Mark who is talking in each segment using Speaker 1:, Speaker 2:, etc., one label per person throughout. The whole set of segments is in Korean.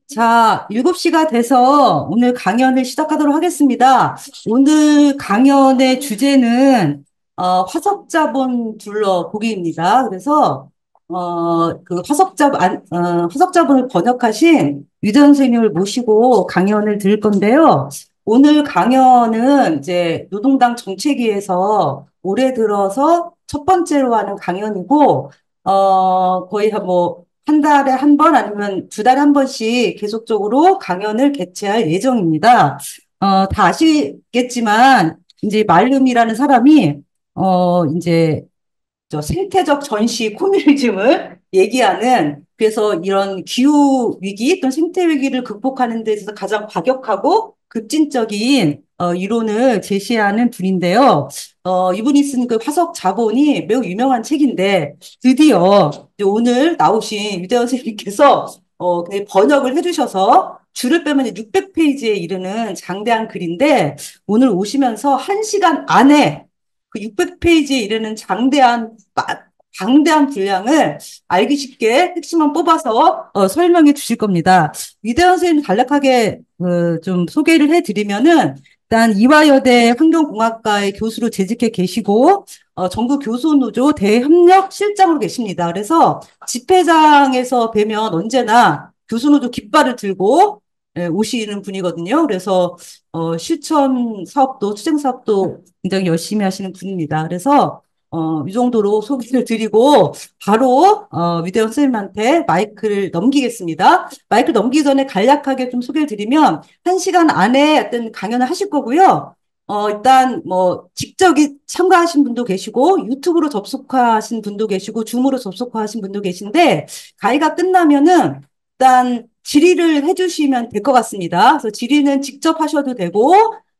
Speaker 1: 자, 7시가 돼서 오늘 강연을 시작하도록 하겠습니다. 오늘 강연의 주제는 화석자본 둘러보기입니다. 그래서 화석자본을 번역하신 유대현 선생님을 모시고 강연을 들을 건데요. 오늘 강연은 이제 노동당 정책위에서 올해 들어서 첫 번째로 하는 강연이고, 거의 한 달에 한 번 아니면 두 달에 한 번씩 계속적으로 강연을 개최할 예정입니다. 다 아시겠지만, 이제 말름이라는 사람이, 이제 생태적 전시 코뮤니즘을 얘기하는 그래서 이런 기후 위기 또는 생태 위기를 극복하는 데 있어서 가장 과격하고 급진적인 이론을 제시하는 분인데요. 이분이 쓴 그 화석 자본이 매우 유명한 책인데 드디어 이제 오늘 나오신 유대현 선생님께서 그 번역을 해주셔서 줄을 빼면 600페이지에 이르는 장대한 글인데 오늘 오시면서 1시간 안에 그 600페이지에 이르는 방대한 분량을 알기 쉽게 핵심만 뽑아서 설명해 주실 겁니다. 위대한 선생님 간략하게 좀 소개를 해드리면은 일단 이화여대 환경공학과의 교수로 재직해 계시고 전국 교수노조 대협력 실장으로 계십니다. 그래서 집회장에서 뵈면 언제나 교수노조 깃발을 들고 오시는 분이거든요. 그래서 실천 사업도 투쟁 사업도 굉장히 열심히 하시는 분입니다. 그래서 이 정도로 소개를 드리고 바로 위대현 선생님한테 마이크를 넘기겠습니다. 마이크 넘기기 전에 간략하게 좀 소개를 드리면 1시간 안에 어떤 강연을 하실 거고요. 일단 뭐 직접 참가하신 분도 계시고 유튜브로 접속하신 분도 계시고 줌으로 접속하신 분도 계신데 강의가 끝나면은 일단 질의를 해주시면 될 것 같습니다. 그래서 질의는 직접 하셔도 되고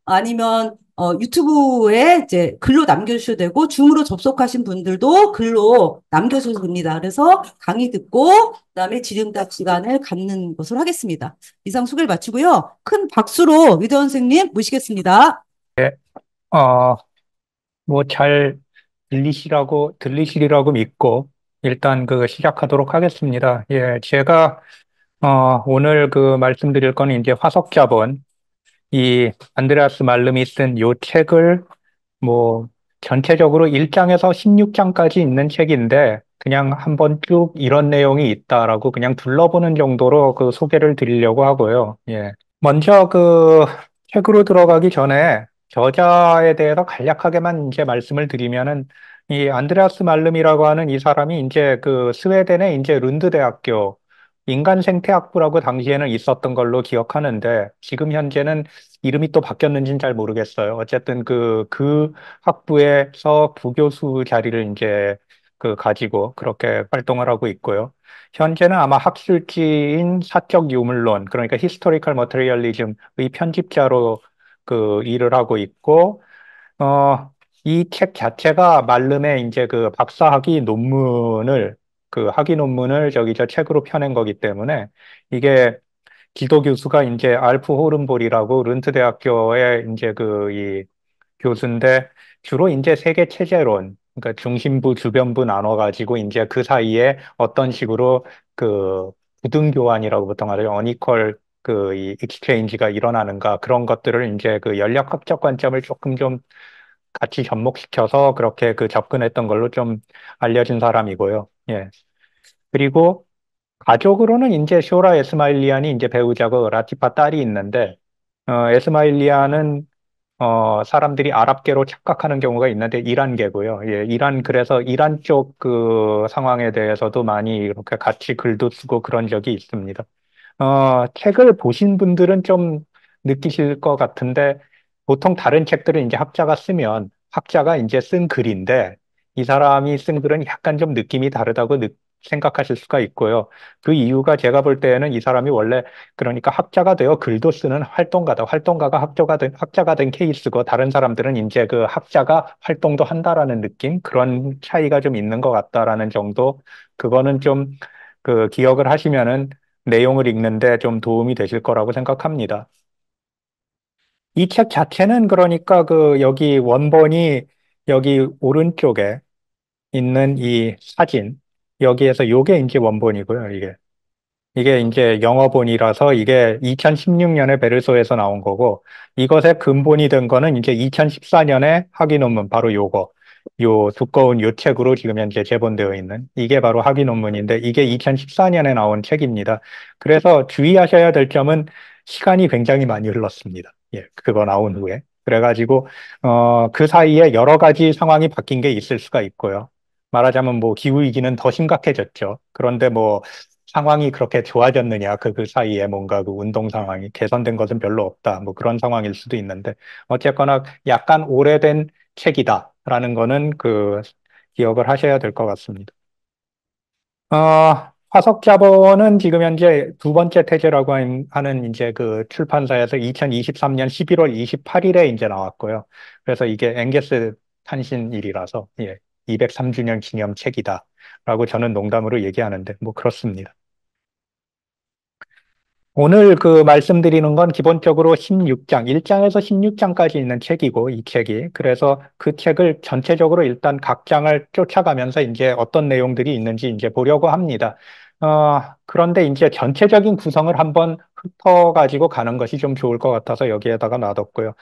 Speaker 1: 아니면 유튜브에 이제 글로 남겨주셔도 되고, 줌으로 접속하신 분들도 글로 남겨주셔도 됩니다. 그래서 강의 듣고, 그다음에 질의응답 시간을 갖는 것으로 하겠습니다. 이상 소개를 마치고요. 큰 박수로 위대원 선생님 모시겠습니다.
Speaker 2: 예, 어, 뭐 잘 들리시리라고 믿고, 일단 시작하도록 하겠습니다. 예, 제가, 오늘 말씀드릴 거는 이제 화석자본, 이 안드레아스 말름이 쓴 요 책을 뭐 전체적으로 1장에서 16장까지 있는 책인데, 그냥 한번 쭉 이런 내용이 있다라고 그냥 둘러보는 정도로 소개를 드리려고 하고요. 예. 먼저 책으로 들어가기 전에 저자에 대해서 간략하게만 이제 말씀을 드리면은 이 안드레아스 말름이라고 하는 이 사람이 이제 스웨덴의 이제 룬드 대학교 인간 생태학부라고 당시에는 있었던 걸로 기억하는데 지금 현재는 이름이 또 바뀌었는지는 잘 모르겠어요. 어쨌든 그 학부에서 부교수 자리를 이제 가지고 그렇게 활동을 하고 있고요. 현재는 아마 학술지인 사적 유물론, 그러니까 히스토리컬 머테리얼리즘의 편집자로 일을 하고 있고, 어, 이 책 자체가 말름의 이제 학위 논문을 저 책으로 펴낸 거기 때문에 이게 기도 교수가 이제 알프 호른볼이라고 른트 대학교의 이제 이 교수인데 주로 이제 세계 체제론, 그러니까 중심부, 주변부 나눠가지고 이제 그 사이에 어떤 식으로 그 부등 교환이라고 보통 하죠. 어니퀄 이 익스체인지가 일어나는가 그런 것들을 이제 연력학적 관점을 조금 좀 같이 접목시켜서 그렇게 접근했던 걸로 좀 알려진 사람이고요. 예. 그리고 가족으로는 이제 쇼라 에스마일리안이 이제 배우자고 라티파 딸이 있는데 에스마일리안은 사람들이 아랍계로 착각하는 경우가 있는데 이란계고요. 예, 그래서 이란 쪽 상황에 대해서도 많이 이렇게 같이 글도 쓰고 그런 적이 있습니다. 책을 보신 분들은 좀 느끼실 것 같은데 보통 다른 책들은 이제 학자가 쓰면 학자가 이제 쓴 글인데 이 사람이 쓴 글은 약간 좀 느낌이 다르다고 생각하실 수가 있고요. 그 이유가 제가 볼 때에는 이 사람이 원래 그러니까 학자가 되어 글도 쓰는 활동가다. 활동가가 학자가 된 케이스고 다른 사람들은 이제 학자가 활동도 한다라는 느낌 그런 차이가 좀 있는 것 같다라는 정도. 그거는 좀 기억을 하시면은 내용을 읽는데 좀 도움이 되실 거라고 생각합니다. 이 책 자체는 그러니까 여기 원본이 여기 오른쪽에 있는 이 사진 여기에서 요게 이제 원본이고요, 이게. 이게 이제 영어본이라서 이게 2016년에 베르소에서 나온 거고, 이것의 근본이 된 거는 이제 2014년에 학위 논문, 바로 요거. 요 두꺼운 요 책으로 지금 현재 제본되어 있는 이게 바로 학위 논문인데 이게 2014년에 나온 책입니다. 그래서 주의하셔야 될 점은 시간이 굉장히 많이 흘렀습니다. 예, 그거 나온 후에. 그래가지고, 그 사이에 여러 가지 상황이 바뀐 게 있을 수가 있고요. 말하자면 뭐 기후위기는 더 심각해졌죠. 그런데 뭐 상황이 그렇게 좋아졌느냐, 그 사이에 뭔가 그 운동 상황이 개선된 것은 별로 없다. 뭐 그런 상황일 수도 있는데, 어쨌거나 약간 오래된 책이다라는 거는 그 기억을 하셔야 될 것 같습니다. 화석 자본은 지금 현재 두 번째 태제라고 하는 이제 그 출판사에서 2023년 11월 28일에 이제 나왔고요. 그래서 이게 앵게스 탄신일이라서, 예, 203주년 기념 책이다라고 저는 농담으로 얘기하는데, 뭐 그렇습니다. 오늘 그 말씀드리는 건 기본적으로 16장, 1장에서 16장까지 있는 책이고, 이 책이. 그래서 그 책을 전체적으로 일단 각 장을 쫓아가면서 이제 어떤 내용들이 있는지 이제 보려고 합니다. 그런데 이제 전체적인 구성을 한번 훑어가지고 가는 것이 좀 좋을 것 같아서 여기에다가 놔뒀고요.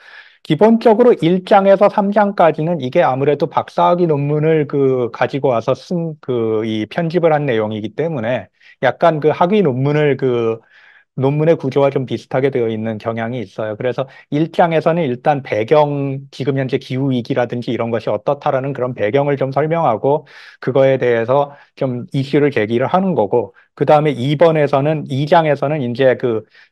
Speaker 2: 기본적으로 1장에서 3장까지는 이게 아무래도 박사학위 논문을 그 가지고 와서 쓴 그 이 편집을 한 내용이기 때문에 약간 그 학위 논문을 그 논문의 구조와 좀 비슷하게 되어 있는 경향이 있어요. 그래서 1장에서는 일단 배경, 지금 현재 기후위기라든지 이런 것이 어떻다라는 그런 배경을 좀 설명하고 그거에 대해서 좀 이슈를 제기를 하는 거고, 그 다음에 2번에서는, 2장에서는 이제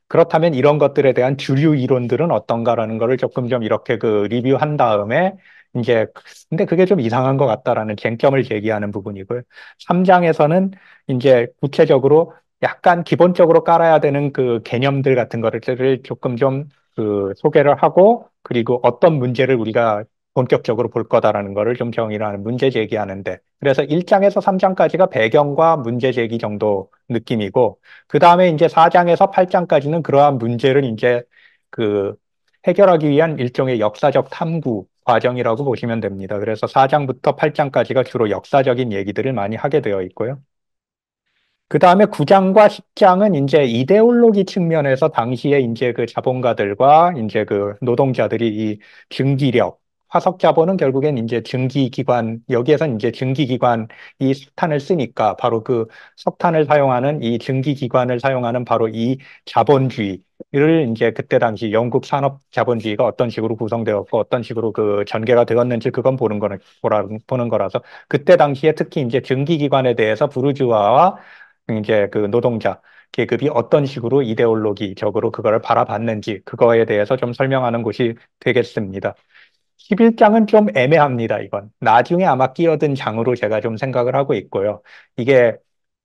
Speaker 2: 그렇다면 이런 것들에 대한 주류 이론들은 어떤가라는 거를 조금 좀 이렇게 그 리뷰한 다음에 이제, 근데 그게 좀 이상한 것 같다라는 쟁점을 제기하는 부분이고요. 3장에서는 이제 구체적으로 약간 기본적으로 깔아야 되는 그 개념들 같은 거를 조금 좀 그 소개를 하고, 그리고 어떤 문제를 우리가 본격적으로 볼 거다라는 거를 좀 정의를 하는 문제 제기하는데, 그래서 1장에서 3장까지가 배경과 문제 제기 정도 느낌이고, 그 다음에 이제 4장에서 8장까지는 그러한 문제를 이제 그 해결하기 위한 일종의 역사적 탐구 과정이라고 보시면 됩니다. 그래서 4장부터 8장까지가 주로 역사적인 얘기들을 많이 하게 되어 있고요. 그 다음에 9장과 10장은 이제 이데올로기 측면에서 당시에 이제 그 자본가들과 이제 그 노동자들이 이 증기력, 화석 자본은 결국엔 이제 증기기관, 여기에서 이제 증기기관 이 석탄을 쓰니까 바로 그 석탄을 사용하는 이 증기기관을 사용하는 바로 이 자본주의를 이제 그때 당시 영국 산업 자본주의가 어떤 식으로 구성되었고 어떤 식으로 그 전개가 되었는지 그건 보는 거라서 그때 당시에 특히 이제 증기기관에 대해서 부르주아와 이제 그 노동자 계급이 어떤 식으로 이데올로기적으로 그거를 바라봤는지 그거에 대해서 좀 설명하는 곳이 되겠습니다. 11장은 좀 애매합니다, 이건. 나중에 아마 끼어든 장으로 제가 좀 생각을 하고 있고요. 이게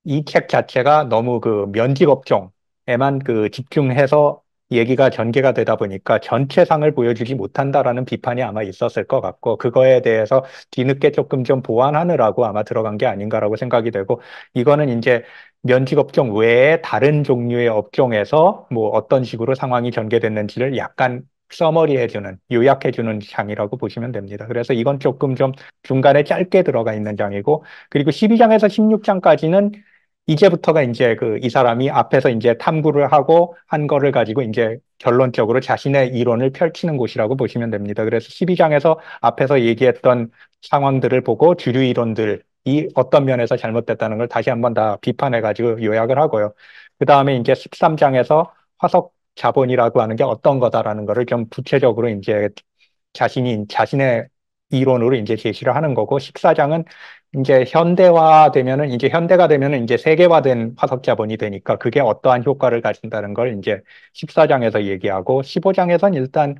Speaker 2: 이 책 자체가 너무 그 면직업종에만 그 집중해서 얘기가 전개가 되다 보니까 전체상을 보여주지 못한다라는 비판이 아마 있었을 것 같고, 그거에 대해서 뒤늦게 조금 좀 보완하느라고 아마 들어간 게 아닌가라고 생각이 되고, 이거는 이제 면직업종 외에 다른 종류의 업종에서 뭐 어떤 식으로 상황이 전개됐는지를 약간 서머리해주는, 요약해주는 장이라고 보시면 됩니다. 그래서 이건 조금 좀 중간에 짧게 들어가 있는 장이고, 그리고 12장에서 16장까지는 이제부터가 이제 그 이 사람이 앞에서 이제 탐구를 하고 한 거를 가지고 이제 결론적으로 자신의 이론을 펼치는 곳이라고 보시면 됩니다. 그래서 12장에서 앞에서 얘기했던 상황들을 보고 주류 이론들이 어떤 면에서 잘못됐다는 걸 다시 한번 다 비판해가지고 요약을 하고요. 그 다음에 이제 13장에서 화석 자본이라고 하는 게 어떤 거다라는 거를 좀 구체적으로 이제 자신의 이론으로 이제 제시를 하는 거고, 14장은 이제 현대가 되면은 이제 세계화된 화석 자본이 되니까 그게 어떠한 효과를 가진다는 걸 이제 14장에서 얘기하고, 15장에선 일단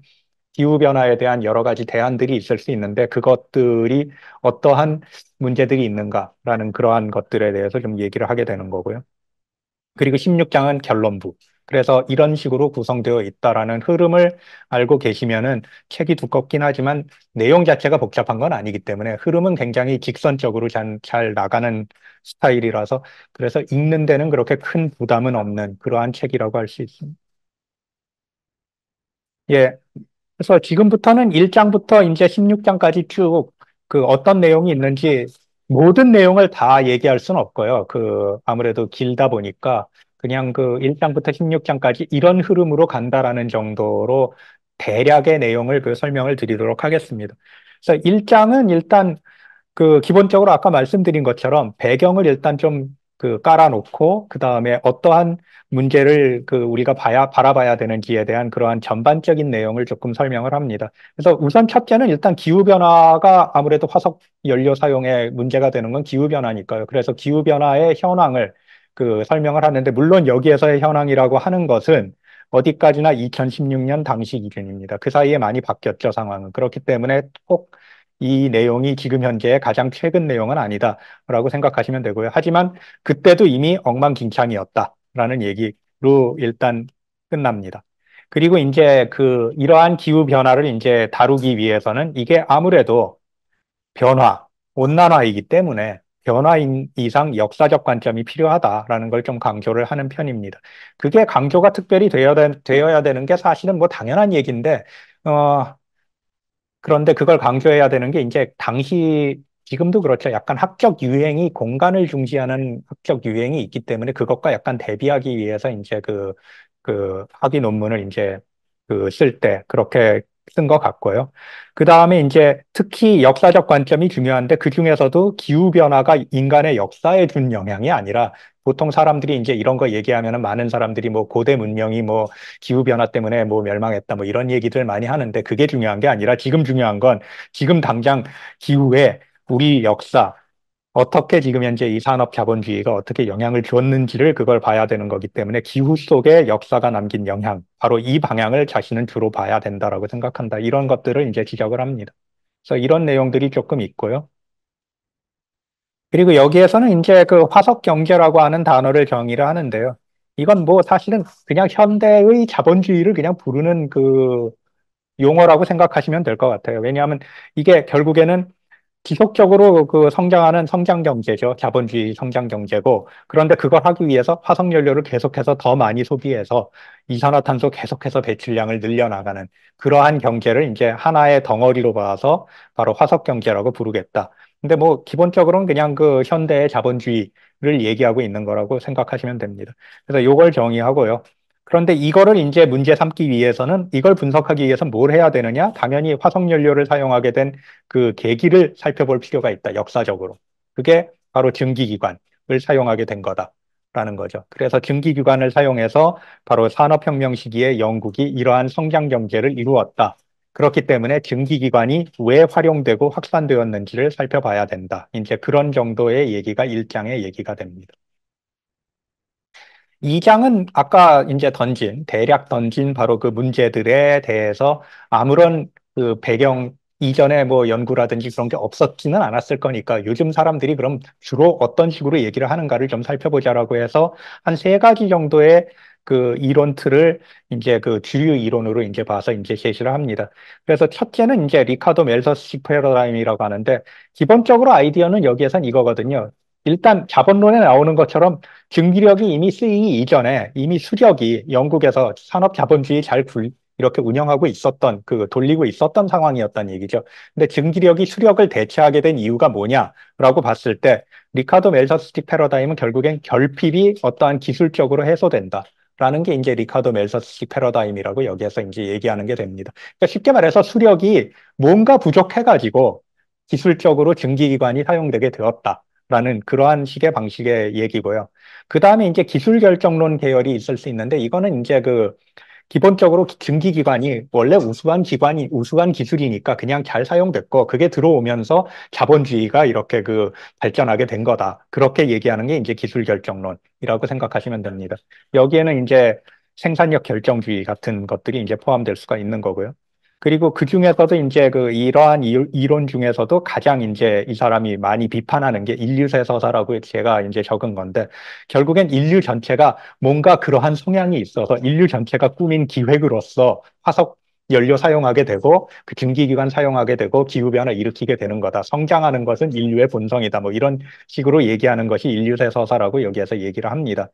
Speaker 2: 기후변화에 대한 여러 가지 대안들이 있을 수 있는데 그것들이 어떠한 문제들이 있는가라는 그러한 것들에 대해서 좀 얘기를 하게 되는 거고요. 그리고 16장은 결론부. 그래서 이런 식으로 구성되어 있다라는 흐름을 알고 계시면은 책이 두껍긴 하지만 내용 자체가 복잡한 건 아니기 때문에 흐름은 굉장히 직선적으로 잘 나가는 스타일이라서 그래서 읽는 데는 그렇게 큰 부담은 없는 그러한 책이라고 할 수 있습니다. 예. 그래서 지금부터는 1장부터 이제 16장까지 쭉 그 어떤 내용이 있는지 모든 내용을 다 얘기할 수는 없고요. 그 아무래도 길다 보니까 그냥 그 1장부터 16장까지 이런 흐름으로 간다라는 정도로 대략의 내용을 그 설명을 드리도록 하겠습니다. 그래서 1장은 일단 그 기본적으로 아까 말씀드린 것처럼 배경을 일단 좀 그 깔아놓고 그 다음에 어떠한 문제를 그 우리가 바라봐야 되는지에 대한 그러한 전반적인 내용을 조금 설명을 합니다. 그래서 우선 첫째는 일단 기후변화가 아무래도 화석 연료 사용에 문제가 되는 건 기후변화니까요. 그래서 기후변화의 현황을 그 설명을 하는데 물론 여기에서의 현황이라고 하는 것은 어디까지나 2016년 당시 기준입니다. 그 사이에 많이 바뀌었죠, 상황은. 그렇기 때문에 꼭 이 내용이 지금 현재의 가장 최근 내용은 아니다라고 생각하시면 되고요. 하지만 그때도 이미 엉망진창이었다라는 얘기로 일단 끝납니다. 그리고 이제 그 이러한 기후 변화를 이제 다루기 위해서는 이게 아무래도 변화, 온난화이기 때문에 변화 이상 역사적 관점이 필요하다라는 걸 좀 강조를 하는 편입니다. 그게 강조가 특별히 되어야 되는 게 사실은 뭐 당연한 얘기인데, 어, 그런데 그걸 강조해야 되는 게 이제 당시 지금도 그렇죠. 약간 학적 유행이 공간을 중시하는 학적 유행이 있기 때문에 그것과 약간 대비하기 위해서 이제 그 학위 논문을 이제 그 쓸 때 그렇게 쓴 것 같고요. 그 다음에 이제 특히 역사적 관점이 중요한데 그 중에서도 기후변화가 인간의 역사에 준 영향이 아니라 보통 사람들이 이제 이런 거 얘기하면은 많은 사람들이 뭐 고대 문명이 뭐 기후변화 때문에 뭐 멸망했다 뭐 이런 얘기들 많이 하는데 그게 중요한 게 아니라 지금 중요한 건 지금 당장 기후에 우리 역사, 어떻게 지금 현재 이 산업 자본주의가 어떻게 영향을 줬는지를 그걸 봐야 되는 거기 때문에 기후 속에 역사가 남긴 영향, 바로 이 방향을 자신은 주로 봐야 된다라고 생각한다. 이런 것들을 이제 지적을 합니다. 그래서 이런 내용들이 조금 있고요. 그리고 여기에서는 이제 그 화석 경제라고 하는 단어를 정의를 하는데요. 이건 뭐 사실은 그냥 현대의 자본주의를 그냥 부르는 그 용어라고 생각하시면 될 것 같아요. 왜냐하면 이게 결국에는 지속적으로 그 성장하는 성장 경제죠. 자본주의 성장 경제고. 그런데 그걸 하기 위해서 화석 연료를 계속해서 더 많이 소비해서 이산화탄소 계속해서 배출량을 늘려나가는 그러한 경제를 이제 하나의 덩어리로 봐서 바로 화석 경제라고 부르겠다. 근데 뭐 기본적으로는 그냥 그 현대의 자본주의를 얘기하고 있는 거라고 생각하시면 됩니다. 그래서 요걸 정의하고요. 그런데 이거를 이제 문제 삼기 위해서는 이걸 분석하기 위해서 뭘 해야 되느냐? 당연히 화석 연료를 사용하게 된 그 계기를 살펴볼 필요가 있다, 역사적으로. 그게 바로 증기기관을 사용하게 된 거다라는 거죠. 그래서 증기기관을 사용해서 바로 산업혁명 시기에 영국이 이러한 성장 경제를 이루었다. 그렇기 때문에 증기기관이 왜 활용되고 확산되었는지를 살펴봐야 된다. 이제 그런 정도의 얘기가 1장의 얘기가 됩니다. 2장은 아까 이제 대략 던진 바로 그 문제들에 대해서 아무런 그 배경 이전에 뭐 연구라든지 그런 게 없었지는 않았을 거니까 요즘 사람들이 그럼 주로 어떤 식으로 얘기를 하는가를 좀 살펴보자라고 해서 한 세 가지 정도의 그 이론 틀을 이제 그 주류 이론으로 이제 봐서 이제 제시를 합니다. 그래서 첫째는 이제 리카도 멜서식 패러다임이라고 하는데 기본적으로 아이디어는 여기에선 이거거든요. 일단 자본론에 나오는 것처럼 증기력이 이미 쓰이기 이전에 이미 수력이 영국에서 산업 자본주의 이렇게 운영하고 있었던 그 돌리고 있었던 상황이었다는 얘기죠. 근데 증기력이 수력을 대체하게 된 이유가 뭐냐라고 봤을 때 리카도 멜서스틱 패러다임은 결국엔 결핍이 어떠한 기술적으로 해소된다. 라는 게 이제 리카도 멜서스틱 패러다임이라고 여기에서 이제 얘기하는 게 됩니다. 그러니까 쉽게 말해서 수력이 뭔가 부족해가지고 기술적으로 증기기관이 사용되게 되었다. 라는 그러한 식의 방식의 얘기고요. 그 다음에 이제 기술 결정론 계열이 있을 수 있는데 이거는 이제 그 기본적으로 증기기관이 원래 우수한 기술이니까 그냥 잘 사용됐고 그게 들어오면서 자본주의가 이렇게 그 발전하게 된 거다. 그렇게 얘기하는 게 이제 기술 결정론이라고 생각하시면 됩니다. 여기에는 이제 생산력 결정주의 같은 것들이 이제 포함될 수가 있는 거고요. 그리고 그 중에서도 이제 그 이러한 이론 중에서도 가장 이제 이 사람이 많이 비판하는 게 인류세 서사라고 제가 이제 적은 건데 결국엔 인류 전체가 뭔가 그러한 성향이 있어서 인류 전체가 꾸민 기획으로서 화석 연료 사용하게 되고 그 증기기관 사용하게 되고 기후변화 일으키게 되는 거다. 성장하는 것은 인류의 본성이다. 뭐 이런 식으로 얘기하는 것이 인류세 서사라고 여기에서 얘기를 합니다.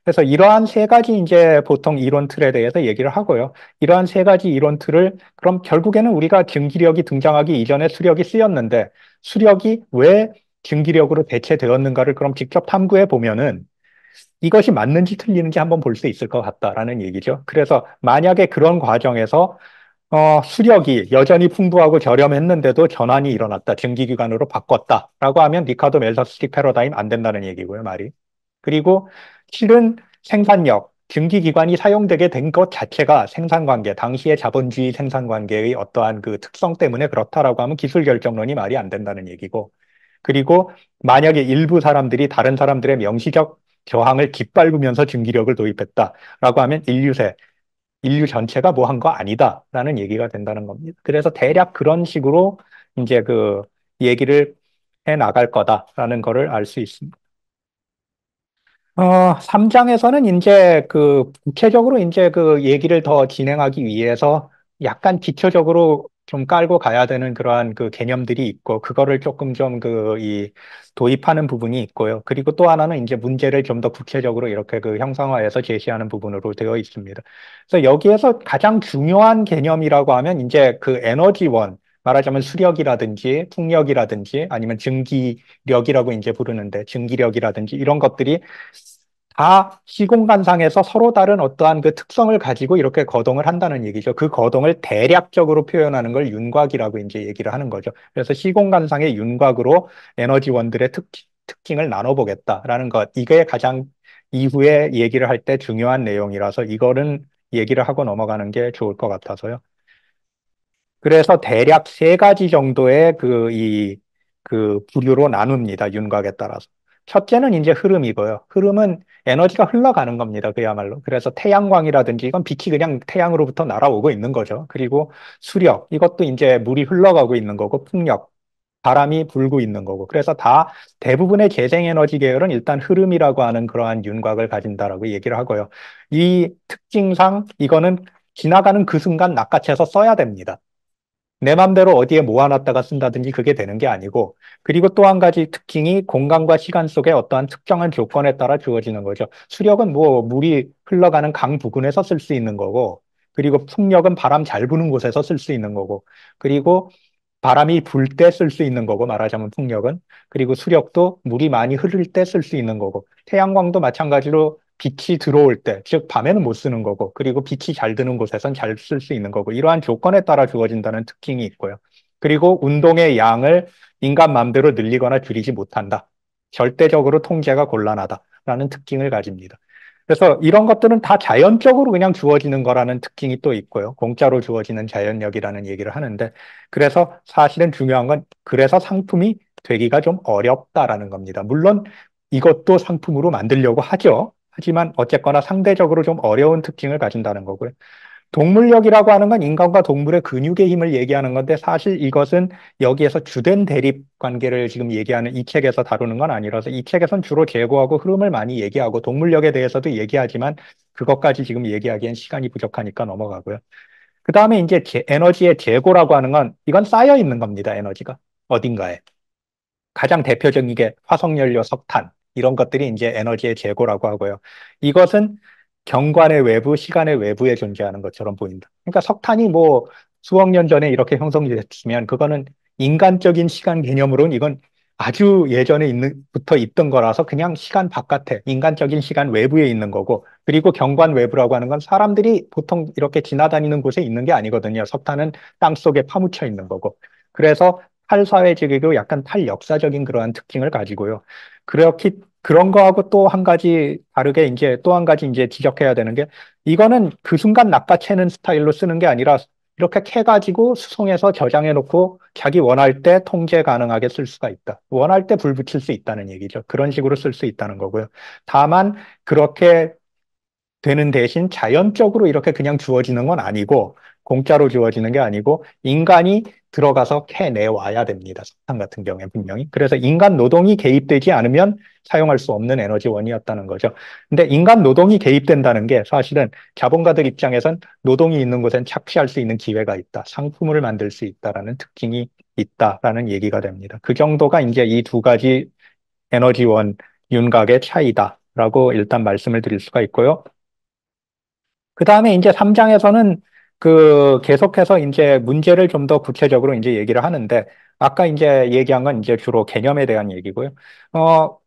Speaker 2: 그래서 이러한 세 가지 이제 보통 이론 틀에 대해서 얘기를 하고요. 이러한 세 가지 이론 틀을 그럼 결국에는 우리가 증기력이 등장하기 이전에 수력이 쓰였는데 수력이 왜 증기력으로 대체되었는가를 그럼 직접 탐구해 보면은 이것이 맞는지 틀리는지 한번 볼 수 있을 것 같다라는 얘기죠. 그래서 만약에 그런 과정에서 수력이 여전히 풍부하고 저렴했는데도 전환이 일어났다. 증기기관으로 바꿨다라고 하면 리카르도 멜서스틱 패러다임 안 된다는 얘기고요, 말이. 그리고 실은 생산력, 증기기관이 사용되게 된 것 자체가 생산관계, 당시의 자본주의 생산관계의 어떠한 그 특성 때문에 그렇다라고 하면 기술 결정론이 말이 안 된다는 얘기고, 그리고 만약에 일부 사람들이 다른 사람들의 명시적 저항을 짓밟으면서 증기력을 도입했다라고 하면 인류 전체가 뭐 한 거 아니다라는 얘기가 된다는 겁니다. 그래서 대략 그런 식으로 이제 그 얘기를 해 나갈 거다라는 거를 알 수 있습니다. 3장에서는 이제 그 구체적으로 이제 그 얘기를 더 진행하기 위해서 약간 기초적으로 좀 깔고 가야 되는 그러한 그 개념들이 있고, 그거를 조금 좀 도입하는 부분이 있고요. 그리고 또 하나는 이제 문제를 좀 더 구체적으로 이렇게 그 형상화해서 제시하는 부분으로 되어 있습니다. 그래서 여기에서 가장 중요한 개념이라고 하면 이제 그 에너지원, 말하자면 수력이라든지 풍력이라든지 아니면 증기력이라고 이제 부르는데 증기력이라든지 이런 것들이 다 시공간상에서 서로 다른 어떠한 그 특성을 가지고 이렇게 거동을 한다는 얘기죠. 그 거동을 대략적으로 표현하는 걸 윤곽이라고 이제 얘기를 하는 거죠. 그래서 시공간상의 윤곽으로 에너지원들의 특징을 나눠보겠다라는 것. 이게 가장 이후에 얘기를 할 때 중요한 내용이라서 이거는 얘기를 하고 넘어가는 게 좋을 것 같아서요. 그래서 대략 세 가지 정도의 그 부류로 나눕니다. 윤곽에 따라서. 첫째는 이제 흐름이고요. 흐름은 에너지가 흘러가는 겁니다. 그야말로. 그래서 태양광이라든지 이건 빛이 그냥 태양으로부터 날아오고 있는 거죠. 그리고 수력, 이것도 이제 물이 흘러가고 있는 거고, 풍력, 바람이 불고 있는 거고. 그래서 다 대부분의 재생에너지 계열은 일단 흐름이라고 하는 그러한 윤곽을 가진다라고 얘기를 하고요. 이 특징상 이거는 지나가는 그 순간 낚아채서 써야 됩니다. 내 맘대로 어디에 모아놨다가 쓴다든지 그게 되는 게 아니고, 그리고 또 한 가지 특징이 공간과 시간 속에 어떠한 특정한 조건에 따라 주어지는 거죠. 수력은 뭐 물이 흘러가는 강 부근에서 쓸 수 있는 거고, 그리고 풍력은 바람 잘 부는 곳에서 쓸 수 있는 거고, 그리고 바람이 불 때 쓸 수 있는 거고, 말하자면 풍력은. 그리고 수력도 물이 많이 흐를 때 쓸 수 있는 거고, 태양광도 마찬가지로 빛이 들어올 때, 즉 밤에는 못 쓰는 거고, 그리고 빛이 잘 드는 곳에선 잘 쓸 수 있는 거고, 이러한 조건에 따라 주어진다는 특징이 있고요. 그리고 운동의 양을 인간 마음대로 늘리거나 줄이지 못한다. 절대적으로 통제가 곤란하다라는 특징을 가집니다. 그래서 이런 것들은 다 자연적으로 그냥 주어지는 거라는 특징이 또 있고요. 공짜로 주어지는 자연력이라는 얘기를 하는데, 그래서 사실은 중요한 건 그래서 상품이 되기가 좀 어렵다라는 겁니다. 물론 이것도 상품으로 만들려고 하죠. 하지만 어쨌거나 상대적으로 좀 어려운 특징을 가진다는 거고요. 동물력이라고 하는 건 인간과 동물의 근육의 힘을 얘기하는 건데, 사실 이것은 여기에서 주된 대립 관계를 지금 얘기하는 이 책에서 다루는 건 아니라서, 이 책에선 주로 재고하고 흐름을 많이 얘기하고 동물력에 대해서도 얘기하지만 그것까지 지금 얘기하기엔 시간이 부족하니까 넘어가고요. 그 다음에 이제 에너지의 재고라고 하는 건 이건 쌓여 있는 겁니다. 에너지가 어딘가에. 가장 대표적인 게 화석연료, 석탄 이런 것들이 이제 에너지의 재고라고 하고요. 이것은 경관의 외부, 시간의 외부에 존재하는 것처럼 보인다. 그러니까 석탄이 뭐 수억 년 전에 이렇게 형성이 됐으면 그거는 인간적인 시간 개념으로는 이건 아주 예전에 붙어 있던 거라서 그냥 시간 바깥에, 인간적인 시간 외부에 있는 거고, 그리고 경관 외부라고 하는 건 사람들이 보통 이렇게 지나다니는 곳에 있는 게 아니거든요. 석탄은 땅 속에 파묻혀 있는 거고. 그래서 탈사회적이고 약간 탈역사적인 그러한 특징을 가지고요. 그런 거하고 또 한 가지 다르게 이제 또 한 가지 이제 지적해야 되는 게, 이거는 그 순간 낚아채는 스타일로 쓰는 게 아니라 이렇게 캐가지고 수송해서 저장해 놓고 자기 원할 때 통제 가능하게 쓸 수가 있다. 원할 때 불 붙일 수 있다는 얘기죠. 그런 식으로 쓸 수 있다는 거고요. 다만 그렇게 되는 대신 자연적으로 이렇게 그냥 주어지는 건 아니고, 공짜로 주어지는 게 아니고 인간이 들어가서 캐내와야 됩니다. 석탄 같은 경우에 분명히. 그래서 인간 노동이 개입되지 않으면 사용할 수 없는 에너지원이었다는 거죠. 근데 인간 노동이 개입된다는 게 사실은 자본가들 입장에선 노동이 있는 곳엔 착취할 수 있는 기회가 있다. 상품을 만들 수 있다라는 특징이 있다라는 얘기가 됩니다. 그 정도가 이제 이 두 가지 에너지원 윤곽의 차이다라고 일단 말씀을 드릴 수가 있고요. 그 다음에 이제 3장에서는 그 계속해서 이제 문제를 좀 더 구체적으로 이제 얘기를 하는데, 아까 이제 얘기한 건 이제 주로 개념에 대한 얘기고요. 어,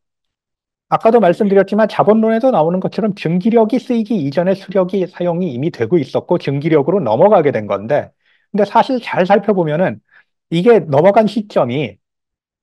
Speaker 2: 아까도 말씀드렸지만 자본론에도 나오는 것처럼 증기력이 쓰이기 이전에 수력이 사용이 이미 되고 있었고 증기력으로 넘어가게 된 건데, 근데 사실 잘 살펴보면은 이게 넘어간 시점이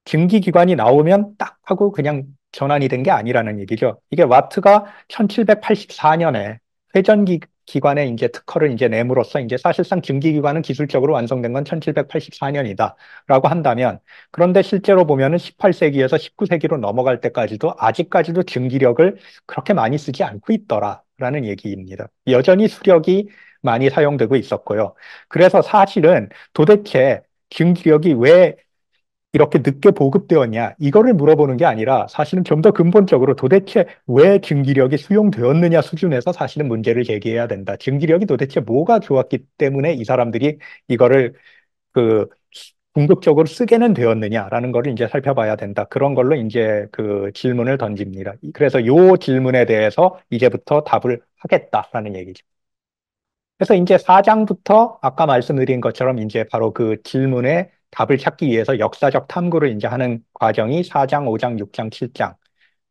Speaker 2: 증기기관이 나오면 딱 하고 그냥 전환이 된 게 아니라는 얘기죠. 이게 와트가 1784년에 회전기관에 이제 특허를 이제 내므로써 이제 사실상 증기기관은 기술적으로 완성된 건 1784년이다라고 한다면, 그런데 실제로 보면은 18세기에서 19세기로 넘어갈 때까지도 아직까지도 증기력을 그렇게 많이 쓰지 않고 있더라라는 얘기입니다. 여전히 수력이 많이 사용되고 있었고요. 그래서 사실은 도대체 증기력이 왜 이렇게 늦게 보급되었냐, 이거를 물어보는 게 아니라 사실은 좀 더 근본적으로 도대체 왜 증기력이 수용되었느냐 수준에서 사실은 문제를 제기해야 된다. 증기력이 도대체 뭐가 좋았기 때문에 이 사람들이 이거를 그 궁극적으로 쓰게는 되었느냐라는 거를 이제 살펴봐야 된다. 그런 걸로 이제 그 질문을 던집니다. 그래서 요 질문에 대해서 이제부터 답을 하겠다라는 얘기죠. 그래서 이제 4장부터 아까 말씀드린 것처럼 이제 바로 그 질문에 답을 찾기 위해서 역사적 탐구를 이제 하는 과정이 4장, 5장, 6장, 7장,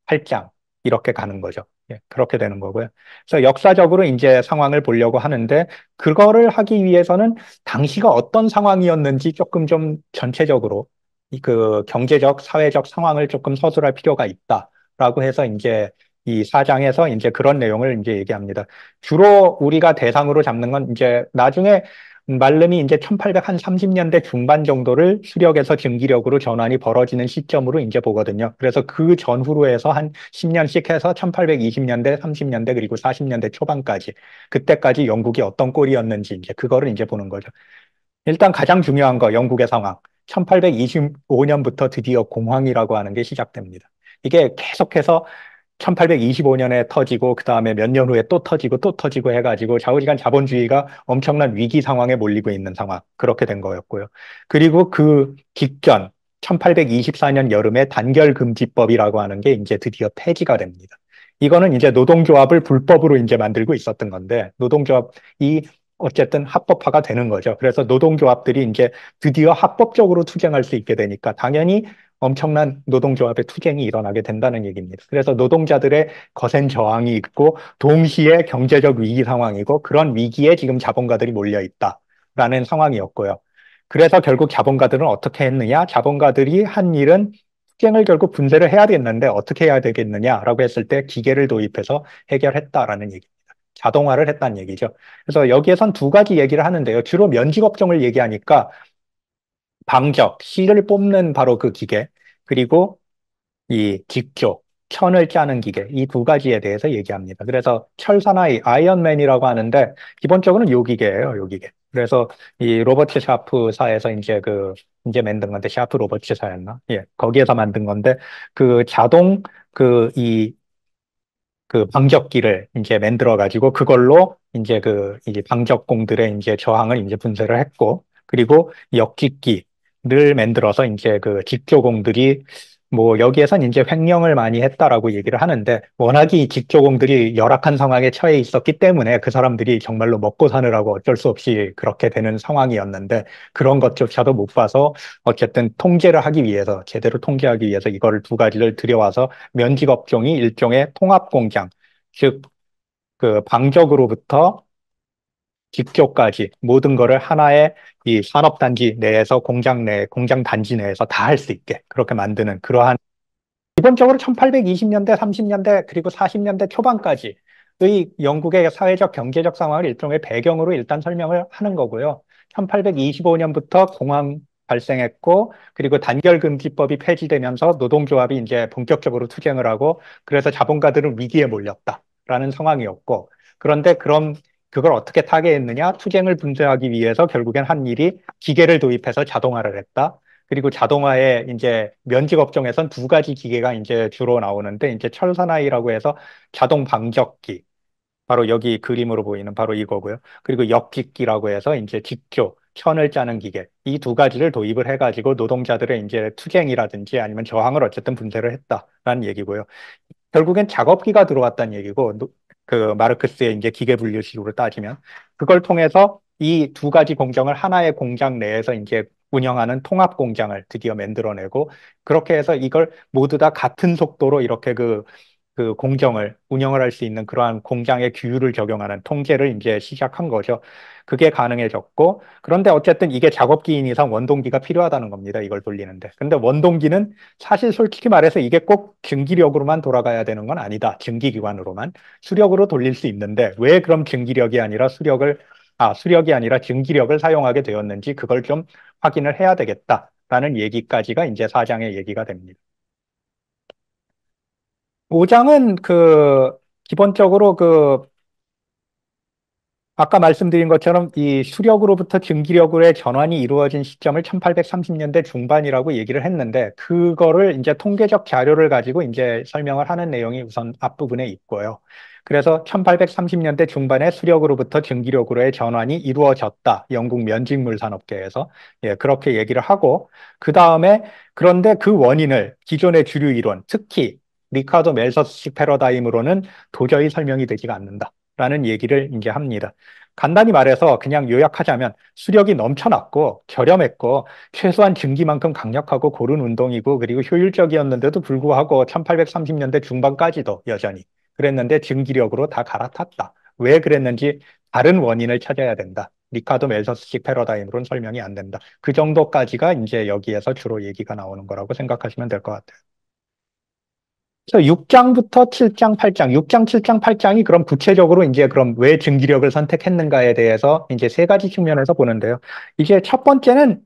Speaker 2: 8장 이렇게 가는 거죠. 예, 그렇게 되는 거고요. 그래서 역사적으로 이제 상황을 보려고 하는데 그거를 하기 위해서는 당시가 어떤 상황이었는지 조금 좀 전체적으로 그 경제적, 사회적 상황을 조금 서술할 필요가 있다라고 해서 이제 이 사장에서 이제 그런 내용을 이제 얘기합니다. 주로 우리가 대상으로 잡는 건 이제 나중에 말름이 이제 1830년대 중반 정도를 수력에서 증기력으로 전환이 벌어지는 시점으로 이제 보거든요. 그래서 그 전후로 해서 한 10년씩 해서 1820년대, 30년대, 그리고 40년대 초반까지 그때까지 영국이 어떤 꼴이었는지 이제 그거를 이제 보는 거죠. 일단 가장 중요한 거 영국의 상황. 1825년부터 드디어 공황이라고 하는 게 시작됩니다. 이게 계속해서 1825년에 터지고 그 다음에 몇 년 후에 또 터지고 또 터지고 해가지고 좌우지간 자본주의가 엄청난 위기 상황에 몰리고 있는 상황 그렇게 된 거였고요. 그리고 그 직전 1824년 여름에 단결금지법이라고 하는 게 이제 드디어 폐지가 됩니다. 이거는 이제 노동조합을 불법으로 이제 만들고 있었던 건데 노동조합이 어쨌든 합법화가 되는 거죠. 그래서 노동조합들이 이제 드디어 합법적으로 투쟁할 수 있게 되니까 당연히 엄청난 노동조합의 투쟁이 일어나게 된다는 얘기입니다. 그래서 노동자들의 거센 저항이 있고 동시에 경제적 위기 상황이고 그런 위기에 지금 자본가들이 몰려 있다라는 상황이었고요. 그래서 결국 자본가들은 어떻게 했느냐? 자본가들이 한 일은 투쟁을 결국 분쇄를 해야 됐는데 어떻게 해야 되겠느냐라고 했을 때 기계를 도입해서 해결했다라는 얘기입니다. 자동화를 했다는 얘기죠. 그래서 여기에선 두 가지 얘기를 하는데요. 주로 면직업종을 얘기하니까 방적, 실을 뽑는 바로 그 기계, 그리고 이 직조, 천을 짜는 기계, 이 두 가지에 대해서 얘기합니다. 그래서 철사나이, 아이언맨이라고 하는데, 기본적으로는 요 기계예요, 요 기계. 그래서 이 로버트 샤프사에서 이제 이제 만든 건데, 샤프 로버트사였나? 예, 거기에서 만든 건데, 그 자동, 그, 이 그 방적기를 이제 만들어 가지고 그걸로 이제 이 방적공들의 이제 저항을 이제 분쇄를 했고 그리고 역짓기를 만들어서 이제 그 직조공들이 뭐 여기에선 이제 횡령을 많이 했다라고 얘기를 하는데 워낙에 이 직조공들이 열악한 상황에 처해 있었기 때문에 그 사람들이 정말로 먹고 사느라고 어쩔 수 없이 그렇게 되는 상황이었는데 그런 것조차도 못 봐서 어쨌든 통제를 하기 위해서 제대로 통제하기 위해서 이거를 두 가지를 들여와서 면직업종이 일종의 통합공장, 즉, 그 방적으로부터 직조까지 모든 거를 하나의 이 산업단지 내에서 공장 단지 내에서 다 할 수 있게 그렇게 만드는 그러한 기본적으로 1820년대, 30년대, 그리고 40년대 초반까지의 영국의 사회적, 경제적 상황을 일종의 배경으로 일단 설명을 하는 거고요. 1825년부터 공황 발생했고, 그리고 단결금지법이 폐지되면서 노동조합이 이제 본격적으로 투쟁을 하고, 그래서 자본가들은 위기에 몰렸다라는 상황이었고, 그런데 그럼 그걸 어떻게 타개했느냐? 투쟁을 분쇄하기 위해서 결국엔 한 일이 기계를 도입해서 자동화를 했다. 그리고 자동화에 이제 면직 업종에선 두 가지 기계가 이제 주로 나오는데 이제 철사나이라고 해서 자동 방적기 바로 여기 그림으로 보이는 바로 이거고요. 그리고 역짓기라고 해서 이제 직조 천을 짜는 기계 이 두 가지를 도입을 해가지고 노동자들의 이제 투쟁이라든지 아니면 저항을 어쨌든 분쇄를 했다라는 얘기고요. 결국엔 작업기가 들어왔다는 얘기고 그 마르크스의 이제 기계 분류식으로 따지면 그걸 통해서 이 두 가지 공정을 하나의 공장 내에서 이제 운영하는 통합 공장을 드디어 만들어내고 그렇게 해서 이걸 모두 다 같은 속도로 이렇게 그 공정을 운영을 할 수 있는 그러한 공장의 규율을 적용하는 통제를 이제 시작한 거죠. 그게 가능해졌고, 그런데 어쨌든 이게 작업기인 이상 원동기가 필요하다는 겁니다. 이걸 돌리는데. 근데 원동기는 사실 솔직히 말해서 이게 꼭 증기력으로만 돌아가야 되는 건 아니다. 증기기관으로만. 수력으로 돌릴 수 있는데, 왜 그럼 증기력이 아니라 수력이 아니라 증기력을 사용하게 되었는지 그걸 좀 확인을 해야 되겠다라는 얘기까지가 이제 4장의 얘기가 됩니다. 5장은 기본적으로 아까 말씀드린 것처럼 이 수력으로부터 증기력으로의 전환이 이루어진 시점을 1830년대 중반이라고 얘기를 했는데, 그거를 이제 통계적 자료를 가지고 이제 설명을 하는 내용이 우선 앞부분에 있고요. 그래서 1830년대 중반에 수력으로부터 증기력으로의 전환이 이루어졌다. 영국 면직물 산업계에서. 예, 그렇게 얘기를 하고, 그 다음에 그런데 그 원인을 기존의 주류 이론, 특히 리카르도 멜서스식 패러다임으로는 도저히 설명이 되지가 않는다. 라는 얘기를 이제 합니다. 간단히 말해서 그냥 요약하자면 수력이 넘쳐났고 저렴했고 최소한 증기만큼 강력하고 고른 운동이고 그리고 효율적이었는데도 불구하고 1830년대 중반까지도 여전히 그랬는데 증기력으로 다 갈아탔다. 왜 그랬는지 다른 원인을 찾아야 된다. 리카르도 멜서스식 패러다임으로는 설명이 안 된다. 그 정도까지가 이제 여기에서 주로 얘기가 나오는 거라고 생각하시면 될 것 같아요. 그래서 6장부터 7장, 8장, 6장, 7장, 8장이 그럼 구체적으로 이제 그럼 왜 증기력을 선택했는가에 대해서 이제 세 가지 측면에서 보는데요. 이제 첫 번째는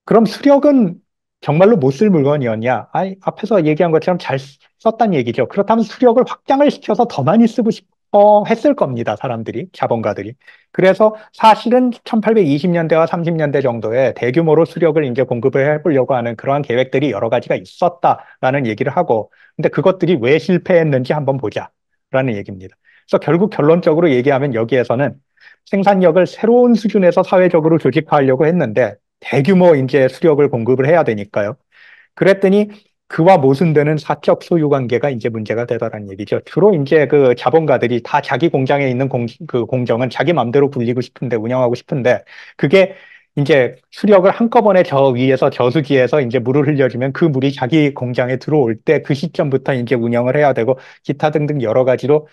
Speaker 2: 그럼 수력은 정말로 못 쓸 물건이었냐? 아니, 앞에서 얘기한 것처럼 잘 썼단 얘기죠. 그렇다면 수력을 확장을 시켜서 더 많이 쓰고 싶어 했을 겁니다. 사람들이, 자본가들이. 그래서 사실은 1820년대와 30년대 정도에 대규모로 수력을 이제 공급을 해보려고 하는 그러한 계획들이 여러 가지가 있었다라는 얘기를 하고, 근데 그것들이 왜 실패했는지 한번 보자라는 얘기입니다. 그래서 결국 결론적으로 얘기하면 여기에서는 생산력을 새로운 수준에서 사회적으로 조직화하려고 했는데 대규모 이제 수력을 공급을 해야 되니까요. 그랬더니 그와 모순되는 사적 소유 관계가 이제 문제가 되더라는 얘기죠. 주로 이제 그 자본가들이 다 자기 공장에 있는 그 공정은 자기 마음대로 굴리고 싶은데 운영하고 싶은데 그게 이제 수력을 한꺼번에 저 위에서 저수지에서 이제 물을 흘려주면 그 물이 자기 공장에 들어올 때 그 시점부터 이제 운영을 해야 되고 기타 등등 여러 가지로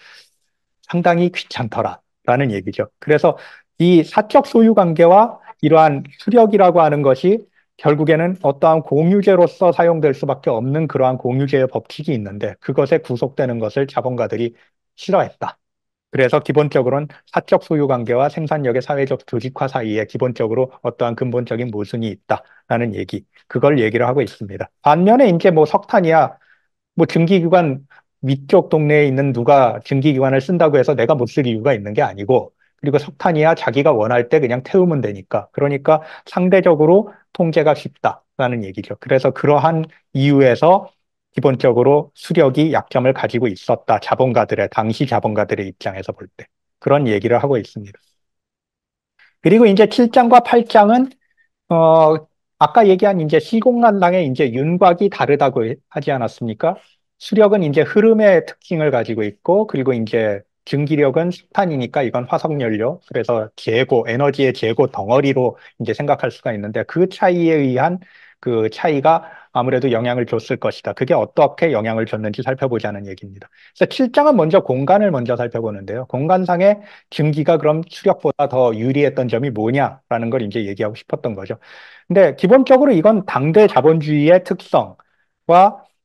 Speaker 2: 상당히 귀찮더라라는 얘기죠. 그래서 이 사적 소유 관계와 이러한 수력이라고 하는 것이 결국에는 어떠한 공유제로서 사용될 수밖에 없는 그러한 공유제의 법칙이 있는데 그것에 구속되는 것을 자본가들이 싫어했다. 그래서 기본적으로는 사적 소유 관계와 생산력의 사회적 조직화 사이에 기본적으로 어떠한 근본적인 모순이 있다라는 얘기, 그걸 얘기를 하고 있습니다. 반면에 이제 뭐 석탄이야 뭐 증기기관 위쪽 동네에 있는 누가 증기기관을 쓴다고 해서 내가 못 쓸 이유가 있는 게 아니고, 그리고 석탄이야 자기가 원할 때 그냥 태우면 되니까. 그러니까 상대적으로 통제가 쉽다라는 얘기죠. 그래서 그러한 이유에서 기본적으로 수력이 약점을 가지고 있었다. 당시 자본가들의 입장에서 볼 때. 그런 얘기를 하고 있습니다. 그리고 이제 7장과 8장은 어, 아까 얘기한 이제 시공간랑의 이제 윤곽이 다르다고 하지 않았습니까? 수력은 이제 흐름의 특징을 가지고 있고, 그리고 이제 증기력은 석탄이니까 이건 화석연료. 그래서 에너지의 재고 덩어리로 이제 생각할 수가 있는데 그 차이에 의한 그 차이가 아무래도 영향을 줬을 것이다. 그게 어떻게 영향을 줬는지 살펴보자는 얘기입니다. 그래서 7장은 먼저 공간을 먼저 살펴보는데요. 공간상의 증기가 그럼 수력보다 더 유리했던 점이 뭐냐라는 걸 이제 얘기하고 싶었던 거죠. 근데 기본적으로 이건 당대 자본주의의 특성과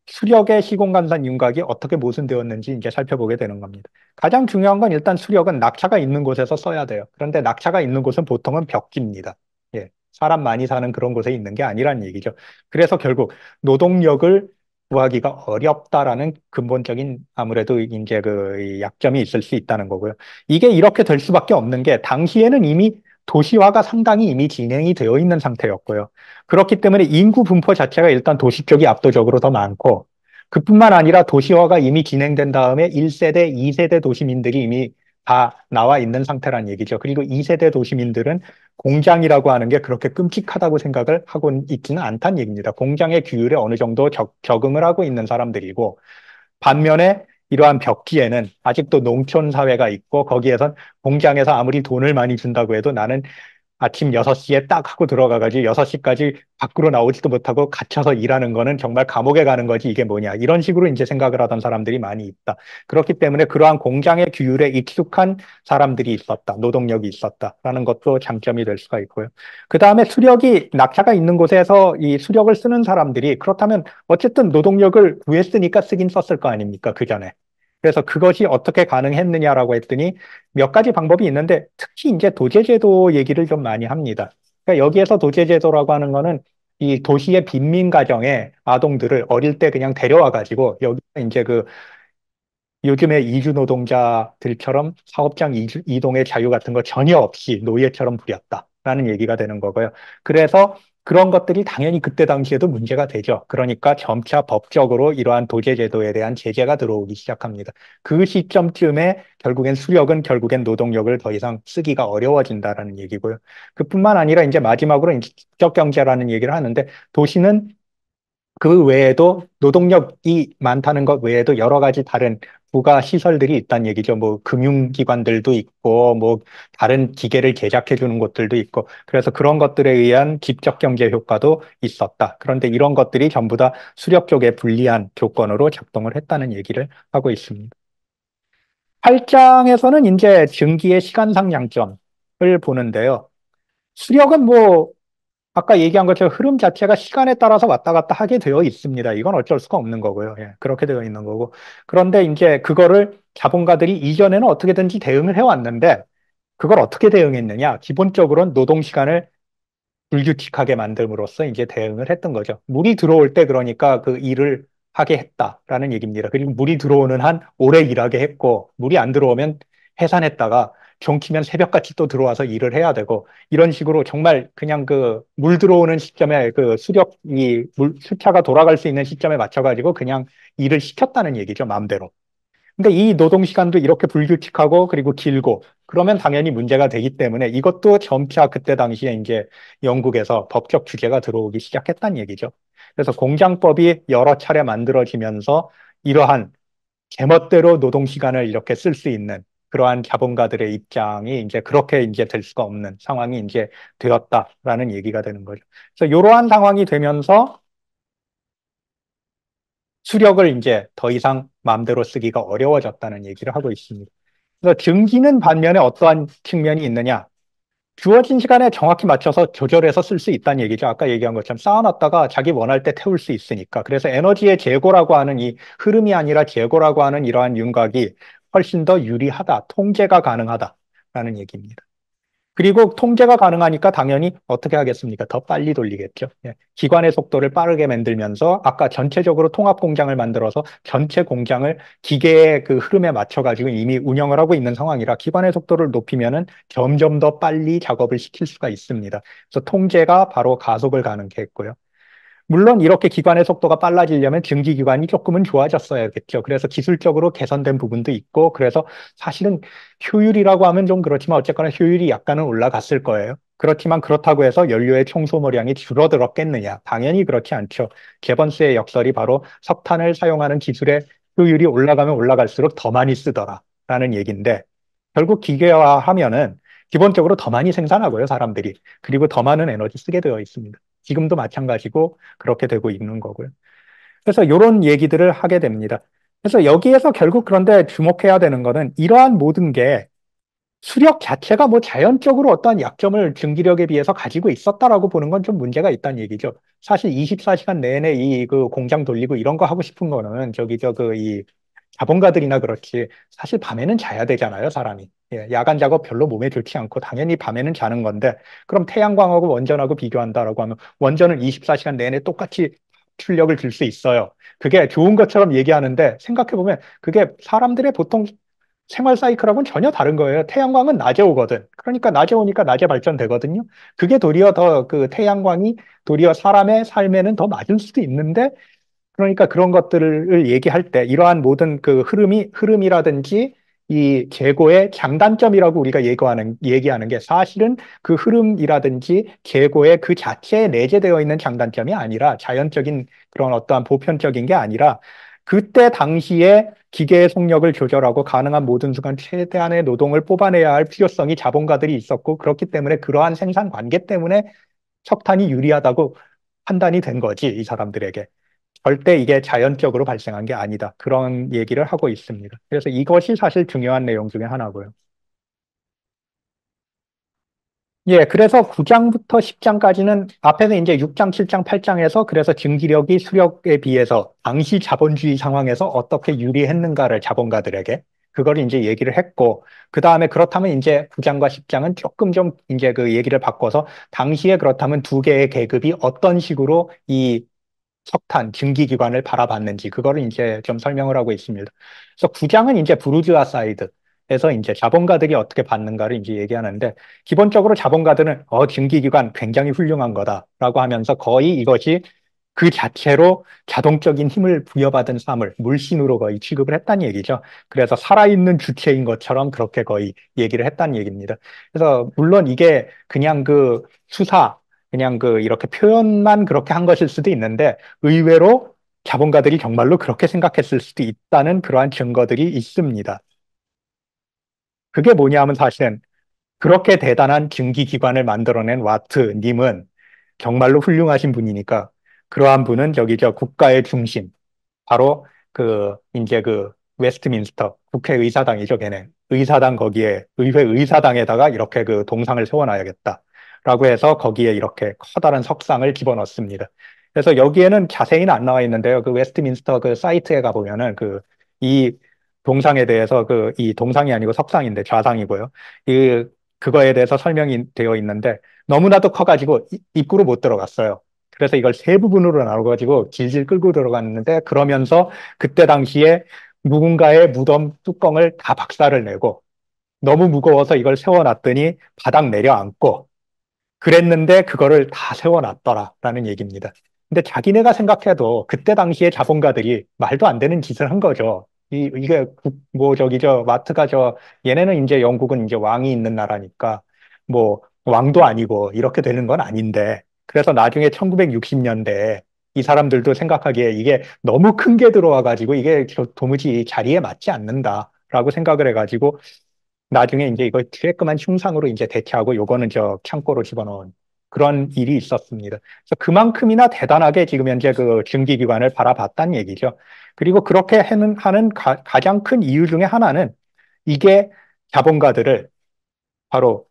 Speaker 2: 수력의 시공간산 윤곽이 어떻게 모순되었는지 이제 살펴보게 되는 겁니다. 가장 중요한 건 일단 수력은 낙차가 있는 곳에서 써야 돼요. 그런데 낙차가 있는 곳은 보통은 벽지입니다. 예, 사람 많이 사는 그런 곳에 있는 게 아니란 얘기죠. 그래서 결국 노동력을 구하기가 어렵다라는 근본적인 아무래도 이제 그 약점이 있을 수 있다는 거고요. 이게 이렇게 될 수밖에 없는 게 당시에는 이미 도시화가 상당히 이미 진행이 되어 있는 상태였고요. 그렇기 때문에 인구 분포 자체가 일단 도시 쪽이 압도적으로 더 많고, 그뿐만 아니라 도시화가 이미 진행된 다음에 1세대, 2세대 도시민들이 이미 다 나와 있는 상태란 얘기죠. 그리고 2세대 도시민들은 공장이라고 하는 게 그렇게 끔찍하다고 생각을 하고 있지는 않다는 얘기입니다. 공장의 규율에 어느 정도 적응을 하고 있는 사람들이고, 반면에 이러한 벽지에는 아직도 농촌 사회가 있고 거기에선 공장에서 아무리 돈을 많이 준다고 해도 나는 아침 6시에 딱 하고 들어가가지고 6시까지 밖으로 나오지도 못하고 갇혀서 일하는 거는 정말 감옥에 가는 거지 이게 뭐냐. 이런 식으로 이제 생각을 하던 사람들이 많이 있다. 그렇기 때문에 그러한 공장의 규율에 익숙한 사람들이 있었다. 노동력이 있었다라는 것도 장점이 될 수가 있고요. 그 다음에 수력이 낙차가 있는 곳에서 이 수력을 쓰는 사람들이 그렇다면 어쨌든 노동력을 구했으니까 쓰긴 썼을 거 아닙니까? 그 전에. 그래서 그것이 어떻게 가능했느냐라고 했더니 몇 가지 방법이 있는데 특히 이제 도제제도 얘기를 좀 많이 합니다. 그러니까 여기에서 도제제도라고 하는 거는 이 도시의 빈민 가정의 아동들을 어릴 때 그냥 데려와 가지고 여기 이제 그 요즘의 이주 노동자들처럼 사업장 이동의 자유 같은 거 전혀 없이 노예처럼 부렸다라는 얘기가 되는 거고요. 그래서 그런 것들이 당연히 그때 당시에도 문제가 되죠. 그러니까 점차 법적으로 이러한 도제제도에 대한 제재가 들어오기 시작합니다. 그 시점쯤에 결국엔 노동력을 더 이상 쓰기가 어려워진다라는 얘기고요. 그뿐만 아니라 이제 마지막으로 이제 직접 경제라는 얘기를 하는데 도시는 그 외에도 노동력이 많다는 것 외에도 여러 가지 다른 부가 시설들이 있다는 얘기죠. 뭐 금융기관들도 있고, 뭐 다른 기계를 제작해 주는 곳들도 있고, 그래서 그런 것들에 의한 직접 경제 효과도 있었다. 그런데 이런 것들이 전부 다 수력 쪽에 불리한 조건으로 작동을 했다는 얘기를 하고 있습니다. 8장에서는 이제 증기의 시간상 양점을 보는데요. 수력은 뭐 아까 얘기한 것처럼 흐름 자체가 시간에 따라서 왔다 갔다 하게 되어 있습니다. 이건 어쩔 수가 없는 거고요. 예, 그렇게 되어 있는 거고. 그런데 이제 그거를 자본가들이 이전에는 어떻게든지 대응을 해왔는데 그걸 어떻게 대응했느냐? 기본적으로는 노동 시간을 불규칙하게 만듦으로써 이제 대응을 했던 거죠. 물이 들어올 때 그러니까 그 일을 하게 했다라는 얘기입니다. 그리고 물이 들어오는 한 오래 일하게 했고 물이 안 들어오면 해산했다가 종키면 새벽같이 또 들어와서 일을 해야 되고 이런 식으로 정말 그냥 그 물 들어오는 시점에 그 수력이 물 수차가 돌아갈 수 있는 시점에 맞춰가지고 그냥 일을 시켰다는 얘기죠. 마음대로. 근데 이 노동 시간도 이렇게 불규칙하고 그리고 길고 그러면 당연히 문제가 되기 때문에 이것도 점차 그때 당시에 이제 영국에서 법적 규제가 들어오기 시작했다는 얘기죠. 그래서 공장법이 여러 차례 만들어지면서 이러한 제멋대로 노동 시간을 이렇게 쓸 수 있는 그러한 자본가들의 입장이 이제 그렇게 이제 될 수가 없는 상황이 이제 되었다라는 얘기가 되는 거죠. 그래서 이러한 상황이 되면서 수력을 이제 더 이상 마음대로 쓰기가 어려워졌다는 얘기를 하고 있습니다. 그래서 증기는 반면에 어떠한 측면이 있느냐? 주어진 시간에 정확히 맞춰서 조절해서 쓸 수 있다는 얘기죠. 아까 얘기한 것처럼 쌓아놨다가 자기 원할 때 태울 수 있으니까. 그래서 에너지의 재고라고 하는 이 흐름이 아니라 재고라고 하는 이러한 윤곽이 훨씬 더 유리하다, 통제가 가능하다라는 얘기입니다. 그리고 통제가 가능하니까 당연히 어떻게 하겠습니까? 더 빨리 돌리겠죠. 예. 기관의 속도를 빠르게 만들면서 아까 전체적으로 통합 공장을 만들어서 전체 공장을 기계의 그 흐름에 맞춰가지고 이미 운영을 하고 있는 상황이라 기관의 속도를 높이면은 점점 더 빨리 작업을 시킬 수가 있습니다. 그래서 통제가 바로 가속을 가능케 했고요. 물론 이렇게 기관의 속도가 빨라지려면 증기기관이 조금은 좋아졌어야겠죠. 그래서 기술적으로 개선된 부분도 있고, 그래서 사실은 효율이라고 하면 좀 그렇지만 어쨌거나 효율이 약간은 올라갔을 거예요. 그렇지만 그렇다고 해서 연료의 총소모량이 줄어들었겠느냐? 당연히 그렇지 않죠. 개번스의 역설이 바로 석탄을 사용하는 기술의 효율이 올라가면 올라갈수록 더 많이 쓰더라라는 얘기인데, 결국 기계화하면은 기본적으로 더 많이 생산하고요, 사람들이. 그리고 더 많은 에너지 쓰게 되어 있습니다. 지금도 마찬가지고 그렇게 되고 있는 거고요. 그래서 이런 얘기들을 하게 됩니다. 그래서 여기에서 결국 그런데 주목해야 되는 거는 이러한 모든 게 수력 자체가 뭐 자연적으로 어떠한 약점을 증기력에 비해서 가지고 있었다라고 보는 건 좀 문제가 있다는 얘기죠. 사실 24시간 내내 이 그 공장 돌리고 이런 거 하고 싶은 거는 저기 저 그 이 자본가들이나 그렇지 사실 밤에는 자야 되잖아요, 사람이. 예, 야간 작업 별로 몸에 좋지 않고 당연히 밤에는 자는 건데 그럼 태양광하고 원전하고 비교한다라고 하면 원전은 24시간 내내 똑같이 출력을 줄 수 있어요. 그게 좋은 것처럼 얘기하는데 생각해보면 그게 사람들의 보통 생활 사이클하고는 전혀 다른 거예요. 태양광은 낮에 오거든. 그러니까 낮에 오니까 낮에 발전되거든요. 그게 도리어 더 그 태양광이 도리어 사람의 삶에는 더 맞을 수도 있는데 그러니까 그런 것들을 얘기할 때 이러한 모든 그 흐름이라든지 이 재고의 장단점이라고 우리가 얘기하는 게 사실은 그 흐름이라든지 재고의 그 자체에 내재되어 있는 장단점이 아니라 자연적인 그런 어떠한 보편적인 게 아니라 그때 당시에 기계의 속력을 조절하고 가능한 모든 순간 최대한의 노동을 뽑아내야 할 필요성이 자본가들이 있었고, 그렇기 때문에 그러한 생산 관계 때문에 석탄이 유리하다고 판단이 된 거지, 이 사람들에게. 절대 이게 자연적으로 발생한 게 아니다. 그런 얘기를 하고 있습니다. 그래서 이것이 사실 중요한 내용 중에 하나고요. 예, 그래서 9장부터 10장까지는 앞에서 이제 6장, 7장, 8장에서 그래서 증기력이 수력에 비해서 당시 자본주의 상황에서 어떻게 유리했는가를 자본가들에게 그걸 이제 얘기를 했고, 그 다음에 그렇다면 이제 9장과 10장은 조금 좀 이제 그 얘기를 바꿔서 당시에 그렇다면 두 개의 계급이 어떤 식으로 이 석탄, 증기기관을 바라봤는지, 그거를 이제 좀 설명을 하고 있습니다. 그래서 9장은 이제 부르주아 사이드에서 이제 자본가들이 어떻게 봤는가를 이제 얘기하는데, 기본적으로 자본가들은, 증기기관 굉장히 훌륭한 거다라고 하면서 거의 이것이 그 자체로 자동적인 힘을 부여받은 사물, 물신으로 거의 취급을 했다는 얘기죠. 그래서 살아있는 주체인 것처럼 그렇게 거의 얘기를 했다는 얘기입니다. 그래서 물론 이게 그냥 그 수사, 그냥 그 이렇게 표현만 그렇게 한 것일 수도 있는데 의외로 자본가들이 정말로 그렇게 생각했을 수도 있다는 그러한 증거들이 있습니다. 그게 뭐냐 하면 사실은 그렇게 대단한 증기기관을 만들어낸 와트님은 정말로 훌륭하신 분이니까 그러한 분은 저기 저 국가의 중심, 바로 그 이제 그 웨스트민스터 국회의사당이죠, 걔네. 의사당 거기에 의회 의사당에다가 이렇게 그 동상을 세워놔야겠다라고 해서 거기에 이렇게 커다란 석상을 집어넣습니다. 그래서 여기에는 자세히는 안 나와 있는데요. 그 웨스트민스터 그 사이트에 가보면은 그 이 동상에 대해서 그 이 동상이 아니고 석상인데 좌상이고요. 그 그거에 대해서 설명이 되어 있는데 너무나도 커가지고 입구로 못 들어갔어요. 그래서 이걸 세 부분으로 나눠가지고 질질 끌고 들어갔는데 그러면서 그때 당시에 누군가의 무덤 뚜껑을 다 박살을 내고 너무 무거워서 이걸 세워놨더니 바닥 내려앉고 그랬는데 그거를 다 세워놨더라라는 얘기입니다. 근데 자기네가 생각해도 그때 당시에 자본가들이 말도 안 되는 짓을 한 거죠. 이게 뭐 저기 저 마트가 저 얘네는 이제 영국은 이제 왕이 있는 나라니까 뭐 왕도 아니고 이렇게 되는 건 아닌데 그래서 나중에 1960년대에 이 사람들도 생각하기에 이게 너무 큰 게 들어와 가지고 이게 도무지 자리에 맞지 않는다라고 생각을 해가지고 나중에 이제 이걸 쬐끄만 흉상으로 이제 대체하고 요거는 저 창고로 집어넣은 그런 일이 있었습니다. 그래서 그만큼이나 대단하게 지금 현재 그 증기기관을 바라봤다는 얘기죠. 그리고 그렇게 하는 가장 큰 이유 중에 하나는 이게 자본가들을 바로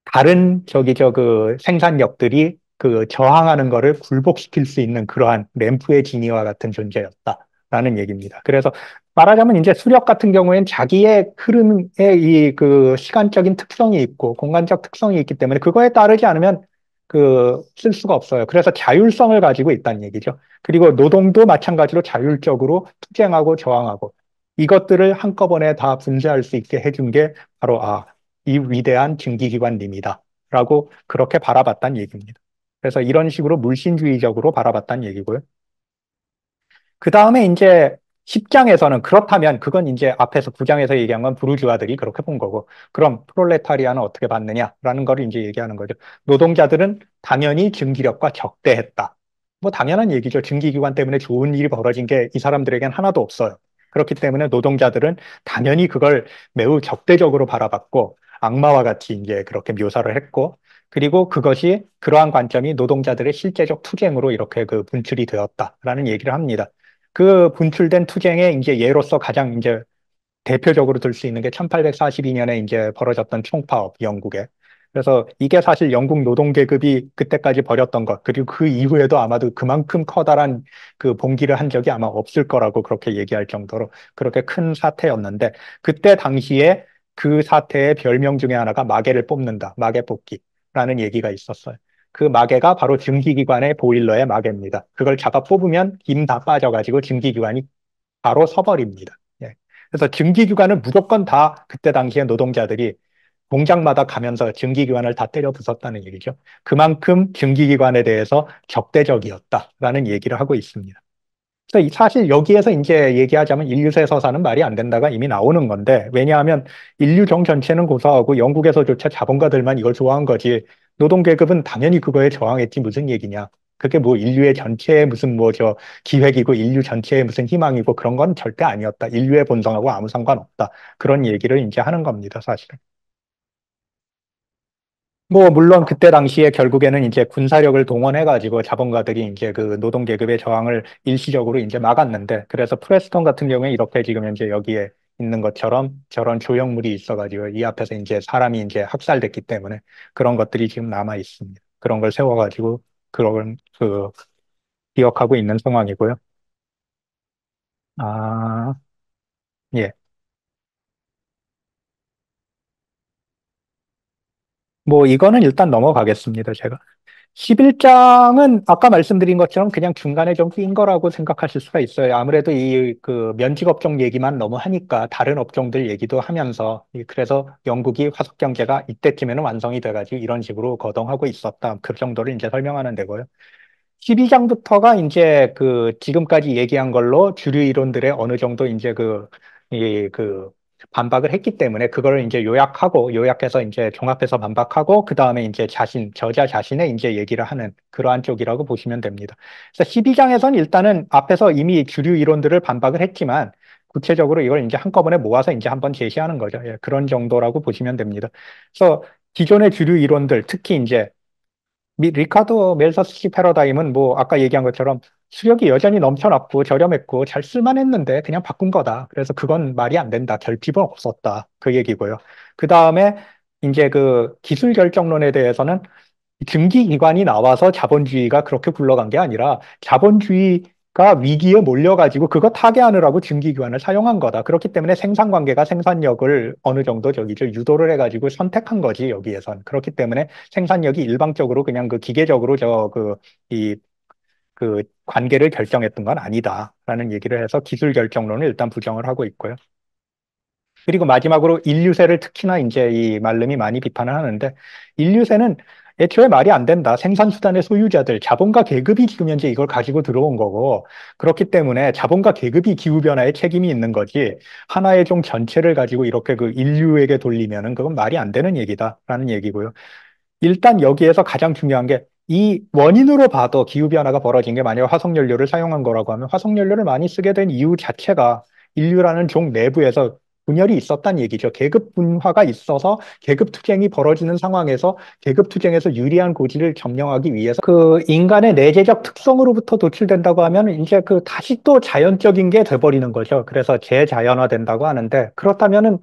Speaker 2: 다른 저기 저 그 생산력들이 그 저항하는 거를 굴복시킬 수 있는 그러한 램프의 지니와 같은 존재였다라는 얘기입니다. 그래서 말하자면 이제 수력 같은 경우에는 자기의 흐름에 이 그 시간적인 특성이 있고 공간적 특성이 있기 때문에 그거에 따르지 않으면 그 쓸 수가 없어요. 그래서 자율성을 가지고 있다는 얘기죠. 그리고 노동도 마찬가지로 자율적으로 투쟁하고 저항하고 이것들을 한꺼번에 다 분쇄할 수 있게 해준 게 바로 이 위대한 증기기관님이다. 라고 그렇게 바라봤다는 얘기입니다. 그래서 이런 식으로 물신주의적으로 바라봤다는 얘기고요. 그 다음에 이제 10장에서는 그렇다면 그건 이제 앞에서 9장에서 얘기한 건 부르주아들이 그렇게 본 거고 그럼 프롤레타리아는 어떻게 봤느냐라는 걸 이제 얘기하는 거죠. 노동자들은 당연히 증기력과 적대했다. 뭐 당연한 얘기죠. 증기기관 때문에 좋은 일이 벌어진 게 이 사람들에겐 하나도 없어요. 그렇기 때문에 노동자들은 당연히 그걸 매우 적대적으로 바라봤고 악마와 같이 이제 그렇게 묘사를 했고 그리고 그것이 그러한 관점이 노동자들의 실제적 투쟁으로 이렇게 그 분출이 되었다라는 얘기를 합니다. 그 분출된 투쟁의 이제 예로서 가장 이제 대표적으로 들 수 있는 게 1842년에 이제 벌어졌던 총파업, 영국에. 그래서 이게 사실 영국 노동계급이 그때까지 벌였던 것, 그리고 그 이후에도 아마도 그만큼 커다란 그 봉기를 한 적이 아마 없을 거라고 그렇게 얘기할 정도로 그렇게 큰 사태였는데, 그때 당시에 그 사태의 별명 중에 하나가 마개를 뽑는다, 마개 뽑기라는 얘기가 있었어요. 그 마개가 바로 증기기관의 보일러의 마개입니다. 그걸 잡아 뽑으면 김 다 빠져가지고 증기기관이 바로 서버립니다. 예. 그래서 증기기관은 무조건 다 그때 당시에 노동자들이 공장마다 가면서 증기기관을 다 때려 부쉈다는 얘기죠. 그만큼 증기기관에 대해서 적대적이었다라는 얘기를 하고 있습니다. 그래서 사실 여기에서 이제 얘기하자면 인류세 서사는 말이 안 된다가 이미 나오는 건데, 왜냐하면 인류종 전체는 고사하고 영국에서조차 자본가들만 이걸 좋아한 거지, 노동계급은 당연히 그거에 저항했지 무슨 얘기냐. 그게 뭐 인류의 전체의 무슨 뭐 저 기획이고 인류 전체의 무슨 희망이고 그런 건 절대 아니었다. 인류의 본성하고 아무 상관없다. 그런 얘기를 이제 하는 겁니다, 사실은. 뭐, 물론 그때 당시에 결국에는 이제 군사력을 동원해가지고 자본가들이 이제 그 노동계급의 저항을 일시적으로 이제 막았는데, 그래서 프레스턴 같은 경우에 이렇게 지금 이제 여기에 있는 것처럼 저런 조형물이 있어가지고 이 앞에서 이제 사람이 이제 학살됐기 때문에 그런 것들이 지금 남아 있습니다. 그런 걸 세워가지고 그런 기억하고 있는 상황이고요. 아, 예. 뭐 이거는 일단 넘어가겠습니다, 제가. 11장은 아까 말씀드린 것처럼 그냥 중간에 좀 낀 거라고 생각하실 수가 있어요. 아무래도 이 그 면직 업종 얘기만 너무 하니까 다른 업종들 얘기도 하면서 그래서 영국이 화석 경제가 이때쯤에는 완성이 돼가지고 이런 식으로 거동하고 있었다. 그 정도를 이제 설명하는 데고요. 12장부터가 이제 그 지금까지 얘기한 걸로 주류 이론들의 어느 정도 이제 그 반박을 했기 때문에 그거를 이제 요약해서 이제 종합해서 반박하고 그 다음에 이제 저자 자신의 이제 얘기를 하는 그러한 쪽이라고 보시면 됩니다. 그래서 12장에서는 일단은 앞에서 이미 주류 이론들을 반박을 했지만 구체적으로 이걸 이제 한꺼번에 모아서 이제 한번 제시하는 거죠. 예, 그런 정도라고 보시면 됩니다. 그래서 기존의 주류 이론들, 특히 이제 리카도 멜서스키 패러다임은 뭐 아까 얘기한 것처럼 수력이 여전히 넘쳐났고 저렴했고 잘 쓸만했는데 그냥 바꾼 거다. 그래서 그건 말이 안 된다. 결핍은 없었다. 그 얘기고요. 그 다음에 이제 그 기술 결정론에 대해서는 증기기관이 나와서 자본주의가 그렇게 굴러간 게 아니라 자본주의가 위기에 몰려가지고 그거 타개하느라고 증기기관을 사용한 거다. 그렇기 때문에 생산관계가 생산력을 어느 정도 저기죠 유도를 해가지고 선택한 거지 여기에선. 그렇기 때문에 생산력이 일방적으로 그냥 그 기계적으로 이 그 관계를 결정했던 건 아니다라는 얘기를 해서 기술 결정론을 일단 부정을 하고 있고요. 그리고 마지막으로 인류세를 특히나 이제 이 말름이 많이 비판을 하는데 인류세는 애초에 말이 안 된다. 생산수단의 소유자들, 자본가 계급이 지금 현재 이걸 가지고 들어온 거고 그렇기 때문에 자본가 계급이 기후변화에 책임이 있는 거지 하나의 종 전체를 가지고 이렇게 그 인류에게 돌리면은 그건 말이 안 되는 얘기다라는 얘기고요. 일단 여기에서 가장 중요한 게 이 원인으로 봐도 기후변화가 벌어진 게 만약 화석연료를 사용한 거라고 하면 화석연료를 많이 쓰게 된 이유 자체가 인류라는 종 내부에서 분열이 있었단 얘기죠. 계급 분화가 있어서 계급 투쟁이 벌어지는 상황에서 계급 투쟁에서 유리한 고지를 점령하기 위해서 그 인간의 내재적 특성으로부터 도출된다고 하면 이제 그 다시 또 자연적인 게 돼버리는 거죠. 그래서 재자연화된다고 하는데 그렇다면은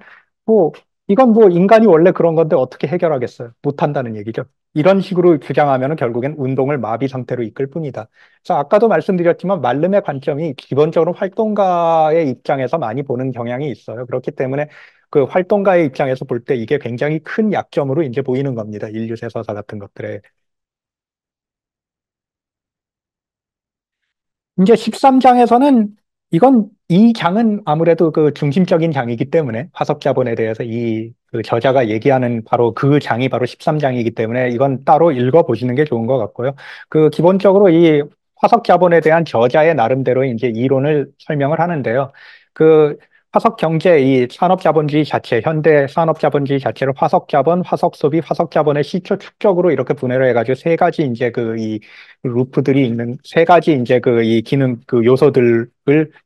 Speaker 2: 뭐 이건 뭐 인간이 원래 그런 건데 어떻게 해결하겠어요? 못한다는 얘기죠. 이런 식으로 주장하면 결국엔 운동을 마비 상태로 이끌 뿐이다. 그래서 아까도 말씀드렸지만 말름의 관점이 기본적으로 활동가의 입장에서 많이 보는 경향이 있어요. 그렇기 때문에 그 활동가의 입장에서 볼 때 이게 굉장히 큰 약점으로 이제 보이는 겁니다. 인류 세서사 같은 것들에. 이제 13장에서는 이 장은 아무래도 그 중심적인 장이기 때문에 화석 자본에 대해서 그 저자가 얘기하는 바로 그 장이 바로 13장이기 때문에 이건 따로 읽어보시는 게 좋은 것 같고요. 그 기본적으로 이 화석 자본에 대한 저자의 나름대로 이제 이론을 설명을 하는데요. 그 화석 경제, 이 산업 자본주의 자체, 현대 산업 자본주의 자체를 화석 자본, 화석 소비, 화석 자본의 시초 축적으로 이렇게 분해를 해가지고 세 가지 이제 이 루프들이 있는 세 가지 이제 이 기능 그 요소들을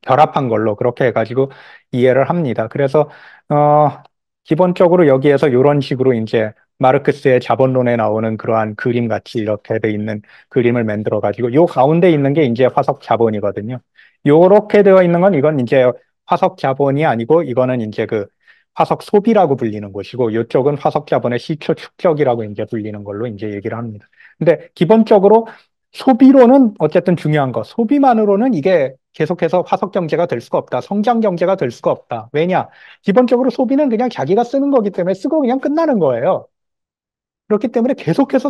Speaker 2: 결합한 걸로 그렇게 해가지고 이해를 합니다. 그래서 기본적으로 여기에서 이런 식으로 이제 마르크스의 자본론에 나오는 그러한 그림 같이 이렇게 돼 있는 그림을 만들어 가지고 요 가운데 있는 게 이제 화석 자본이거든요. 요렇게 되어 있는 건 이건 이제 화석 자본이 아니고 이거는 이제 그 화석 소비라고 불리는 곳이고 이쪽은 화석 자본의 시초 축적이라고 이제 불리는 걸로 이제 얘기를 합니다. 근데 기본적으로 소비로는 어쨌든 중요한 거. 소비만으로는 이게 계속해서 화석 경제가 될 수가 없다. 성장 경제가 될 수가 없다. 왜냐? 기본적으로 소비는 그냥 자기가 쓰는 거기 때문에 쓰고 그냥 끝나는 거예요. 그렇기 때문에 계속해서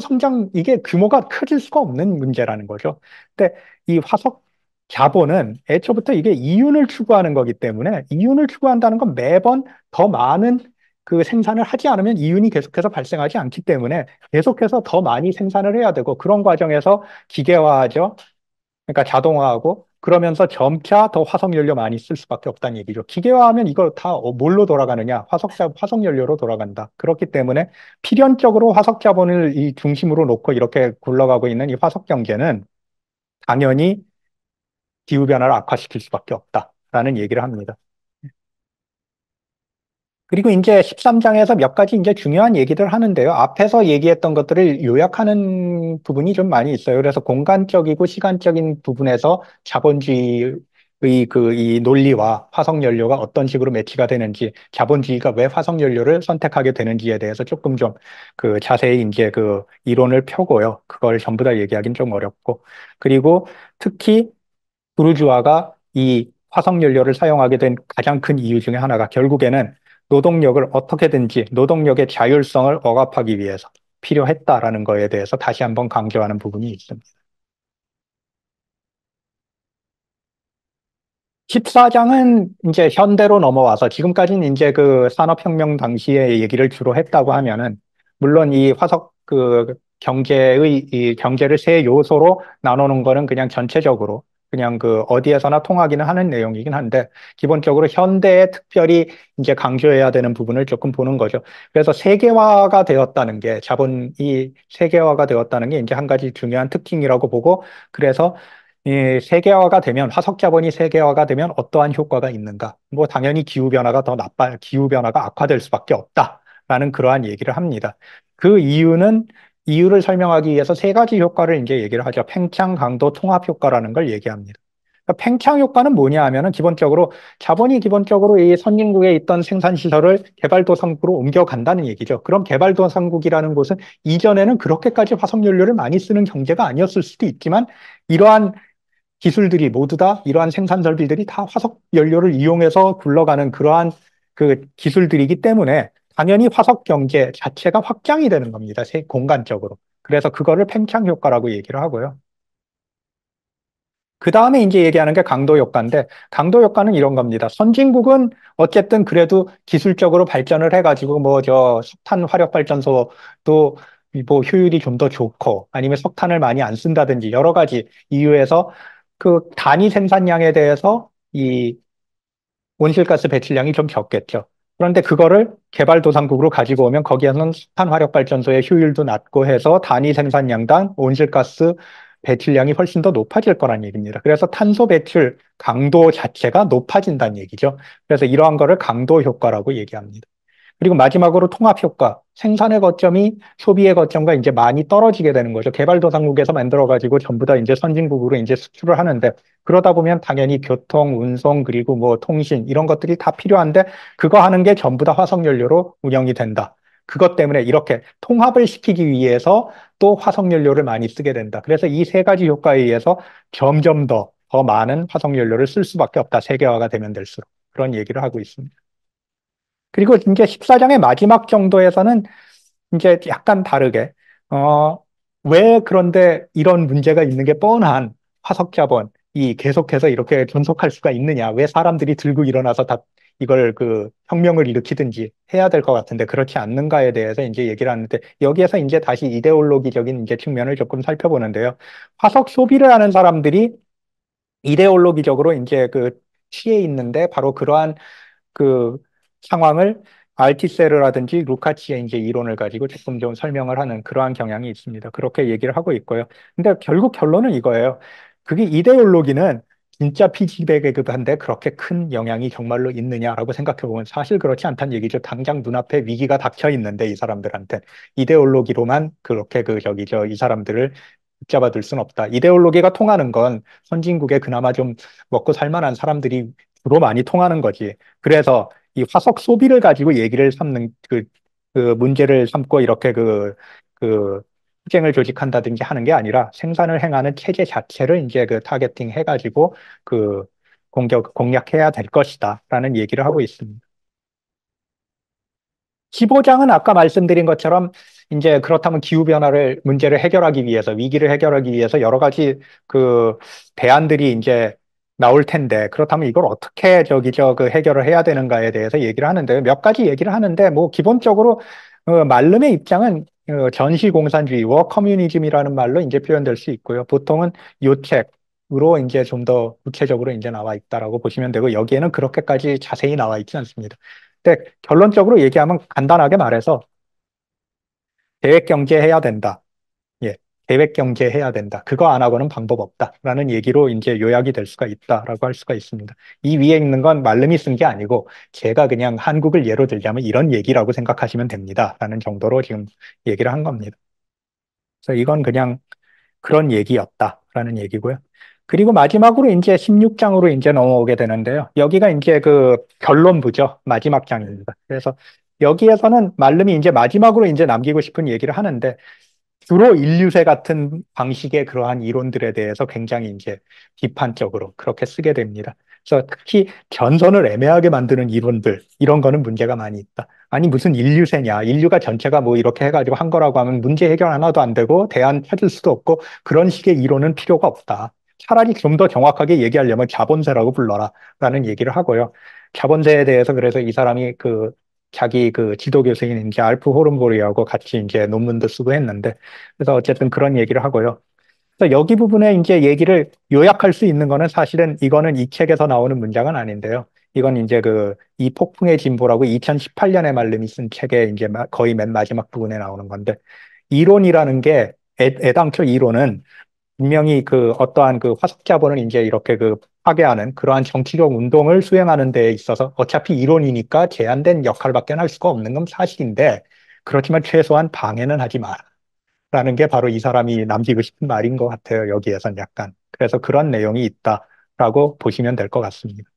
Speaker 2: 이게 규모가 커질 수가 없는 문제라는 거죠. 근데 이 화석 자본은 애초부터 이게 이윤을 추구하는 거기 때문에 이윤을 추구한다는 건 매번 더 많은 그 생산을 하지 않으면 이윤이 계속해서 발생하지 않기 때문에 계속해서 더 많이 생산을 해야 되고 그런 과정에서 기계화하죠. 그러니까 자동화하고 그러면서 점차 더 화석연료 많이 쓸 수밖에 없다는 얘기죠. 기계화하면 이거 다 뭘로 돌아가느냐? 화석연료로 돌아간다. 그렇기 때문에 필연적으로 화석 자본을 이 중심으로 놓고 이렇게 굴러가고 있는 이 화석 경제는 당연히 기후변화를 악화시킬 수밖에 없다라는 얘기를 합니다. 그리고 이제 13장에서 몇 가지 이제 중요한 얘기들 하는데요. 앞에서 얘기했던 것들을 요약하는 부분이 좀 많이 있어요. 그래서 공간적이고 시간적인 부분에서 자본주의의 이 논리와 화석연료가 어떤 식으로 매치가 되는지, 자본주의가 왜 화석연료를 선택하게 되는지에 대해서 조금 좀 자세히 이제 이론을 펴고요. 그걸 전부 다 얘기하기는 좀 어렵고. 그리고 특히 부르주아가 이 화석연료를 사용하게 된 가장 큰 이유 중에 하나가 결국에는 노동력을 어떻게든지 노동력의 자율성을 억압하기 위해서 필요했다라는 거에 대해서 다시 한번 강조하는 부분이 있습니다. 14장은 이제 현대로 넘어와서 지금까지는 이제 산업혁명 당시의 얘기를 주로 했다고 하면은 물론 이 화석 경제의 이 경제를 세 요소로 나누는 거는 그냥 전체적으로 그냥 어디에서나 통하기는 하는 내용이긴 한데 기본적으로 현대에 특별히 이제 강조해야 되는 부분을 조금 보는 거죠. 그래서 세계화가 되었다는 게 자본이 세계화가 되었다는 게 이제 한 가지 중요한 특징이라고 보고 그래서 이 세계화가 되면 화석 자본이 세계화가 되면 어떠한 효과가 있는가? 뭐 당연히 기후 변화가 악화될 수밖에 없다라는 그러한 얘기를 합니다. 그 이유를 설명하기 위해서 세 가지 효과를 이제 얘기를 하죠. 팽창, 강도, 통합 효과라는 걸 얘기합니다. 그러니까 팽창 효과는 뭐냐 하면은 기본적으로 자본이 기본적으로 이 선진국에 있던 생산 시설을 개발도상국으로 옮겨간다는 얘기죠. 그럼 개발도상국이라는 곳은 이전에는 그렇게까지 화석연료를 많이 쓰는 경제가 아니었을 수도 있지만 이러한 기술들이 모두 다 이러한 생산 설비들이 다 화석 연료를 이용해서 굴러가는 그러한 기술들이기 때문에 당연히 화석 경제 자체가 확장이 되는 겁니다. 공간적으로. 그래서 그거를 팽창 효과라고 얘기를 하고요. 그 다음에 이제 얘기하는 게 강도 효과인데, 강도 효과는 이런 겁니다. 선진국은 어쨌든 그래도 기술적으로 발전을 해가지고, 뭐, 석탄 화력 발전소도 뭐 효율이 좀 더 좋고, 아니면 석탄을 많이 안 쓴다든지, 여러 가지 이유에서 단위 생산량에 대해서 이 온실가스 배출량이 좀 적겠죠. 그런데 그거를 개발도상국으로 가지고 오면 거기에는 석탄 화력 발전소의 효율도 낮고 해서 단위 생산량당 온실가스 배출량이 훨씬 더 높아질 거란 얘기입니다. 그래서 탄소 배출 강도 자체가 높아진다는 얘기죠. 그래서 이러한 거를 강도 효과라고 얘기합니다. 그리고 마지막으로 통합 효과. 생산의 거점이 소비의 거점과 이제 많이 떨어지게 되는 거죠. 개발도상국에서 만들어가지고 전부 다 이제 선진국으로 이제 수출을 하는데 그러다 보면 당연히 교통, 운송, 그리고 뭐 통신 이런 것들이 다 필요한데 그거 하는 게 전부 다 화석연료로 운영이 된다. 그것 때문에 이렇게 통합을 시키기 위해서 또 화석연료를 많이 쓰게 된다. 그래서 이 세 가지 효과에 의해서 점점 더 많은 화석연료를 쓸 수밖에 없다. 세계화가 되면 될수록. 그런 얘기를 하고 있습니다. 그리고 이제 14장의 마지막 정도에서는 이제 약간 다르게, 어, 왜 그런데 이런 문제가 있는 게 뻔한 화석 자본이 계속해서 이렇게 존속할 수가 있느냐? 왜 사람들이 들고 일어나서 다 이걸 혁명을 일으키든지 해야 될 것 같은데 그렇지 않는가에 대해서 이제 얘기를 하는데 여기에서 이제 다시 이데올로기적인 이제 측면을 조금 살펴보는데요. 화석 소비를 하는 사람들이 이데올로기적으로 이제 취해 있는데 바로 그러한 그 상황을 알티세르라든지 루카치의 이제 이론을 가지고 조금 좀 설명을 하는 그러한 경향이 있습니다. 그렇게 얘기를 하고 있고요. 근데 결국 결론은 이거예요. 그게 이데올로기는 진짜 피지배급한데 그렇게 큰 영향이 정말로 있느냐라고 생각해 보면 사실 그렇지 않다는 얘기죠. 당장 눈앞에 위기가 닥쳐 있는데 이 사람들한테 이데올로기로만 그렇게 이 사람들을 붙잡아 둘 수는 없다. 이데올로기가 통하는 건 선진국에 그나마 좀 먹고 살 만한 사람들이 주로 많이 통하는 거지. 그래서 이 화석 소비를 가지고 얘기를 삼는 문제를 삼고 이렇게 투쟁을 조직한다든지 하는 게 아니라 생산을 행하는 체제 자체를 이제 타겟팅 해가지고 그 공략해야 될 것이다라는 얘기를 하고 있습니다. 15장은 아까 말씀드린 것처럼 이제 그렇다면 문제를 해결하기 위해서, 위기를 해결하기 위해서 여러 가지 대안들이 이제 나올 텐데, 그렇다면 이걸 어떻게 해결을 해야 되는가에 대해서 얘기를 하는데, 몇 가지 얘기를 하는데, 뭐, 기본적으로, 말름의 입장은 전시공산주의, 워커뮤니즘이라는 말로 이제 표현될 수 있고요. 보통은 요책으로 이제 좀 더 구체적으로 이제 나와 있다라고 보시면 되고, 여기에는 그렇게까지 자세히 나와 있지 않습니다. 근데 결론적으로 얘기하면 간단하게 말해서 계획 경제 해야 된다. 예. 계획 경제해야 된다. 그거 안 하고는 방법 없다라는 얘기로 이제 요약이 될 수가 있다라고 할 수가 있습니다. 이 위에 있는 건 말름이 쓴 게 아니고 제가 그냥 한국을 예로 들자면 이런 얘기라고 생각하시면 됩니다라는 정도로 지금 얘기를 한 겁니다. 그래서 이건 그냥 그런 얘기였다라는 얘기고요. 그리고 마지막으로 이제 16장으로 이제 넘어오게 되는데요. 여기가 이제 그 결론부죠. 마지막 장입니다. 그래서 여기에서는 말름이 이제 마지막으로 이제 남기고 싶은 얘기를 하는데 주로 인류세 같은 방식의 그러한 이론들에 대해서 굉장히 이제 비판적으로 그렇게 쓰게 됩니다. 그래서 특히 전선을 애매하게 만드는 이론들, 이런 거는 문제가 많이 있다. 아니, 무슨 인류세냐. 인류가 전체가 뭐 이렇게 해가지고 한 거라고 하면 문제 해결 하나도 안 되고 대안 찾을 수도 없고 그런 식의 이론은 필요가 없다. 차라리 좀 더 정확하게 얘기하려면 자본세라고 불러라. 라는 얘기를 하고요. 자본세에 대해서 그래서 이 사람이 자기 지도 교수인 이제 알프 호른보리하고 같이 이제 논문도 쓰고 했는데 그래서 어쨌든 그런 얘기를 하고요. 그래서 여기 부분에 이제 얘기를 요약할 수 있는 거는 사실은 이거는 이 책에서 나오는 문장은 아닌데요. 이건 이제 이 폭풍의 진보라고 2018년에 말름이 쓴 책의 이제 거의 맨 마지막 부분에 나오는 건데 이론이라는 게 애당초 이론은 분명히 어떠한 화석 자본을 이제 이렇게 파괴하는 그러한 정치적 운동을 수행하는 데 있어서 어차피 이론이니까 제한된 역할밖에 할 수가 없는 건 사실인데 그렇지만 최소한 방해는 하지 마라. 라는 게 바로 이 사람이 남기고 싶은 말인 것 같아요. 여기에선 약간. 그래서 그런 내용이 있다라고 보시면 될 것 같습니다.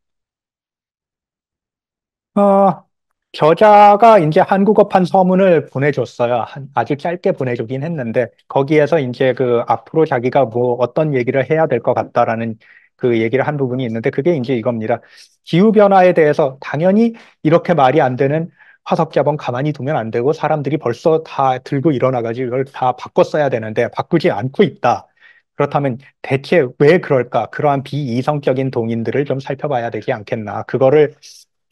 Speaker 2: 어, 저자가 이제 한국어판 서문을 보내줬어요. 아주 짧게 보내주긴 했는데, 거기에서 이제 앞으로 자기가 뭐 어떤 얘기를 해야 될 것 같다라는 그 얘기를 한 부분이 있는데, 그게 이제 이겁니다. 기후변화에 대해서 당연히 이렇게 말이 안 되는 화석자본 가만히 두면 안 되고, 사람들이 벌써 다 들고 일어나가지고 이걸 다 바꿔 써야 되는데, 바꾸지 않고 있다. 그렇다면 대체 왜 그럴까? 그러한 비이성적인 동인들을 좀 살펴봐야 되지 않겠나. 그거를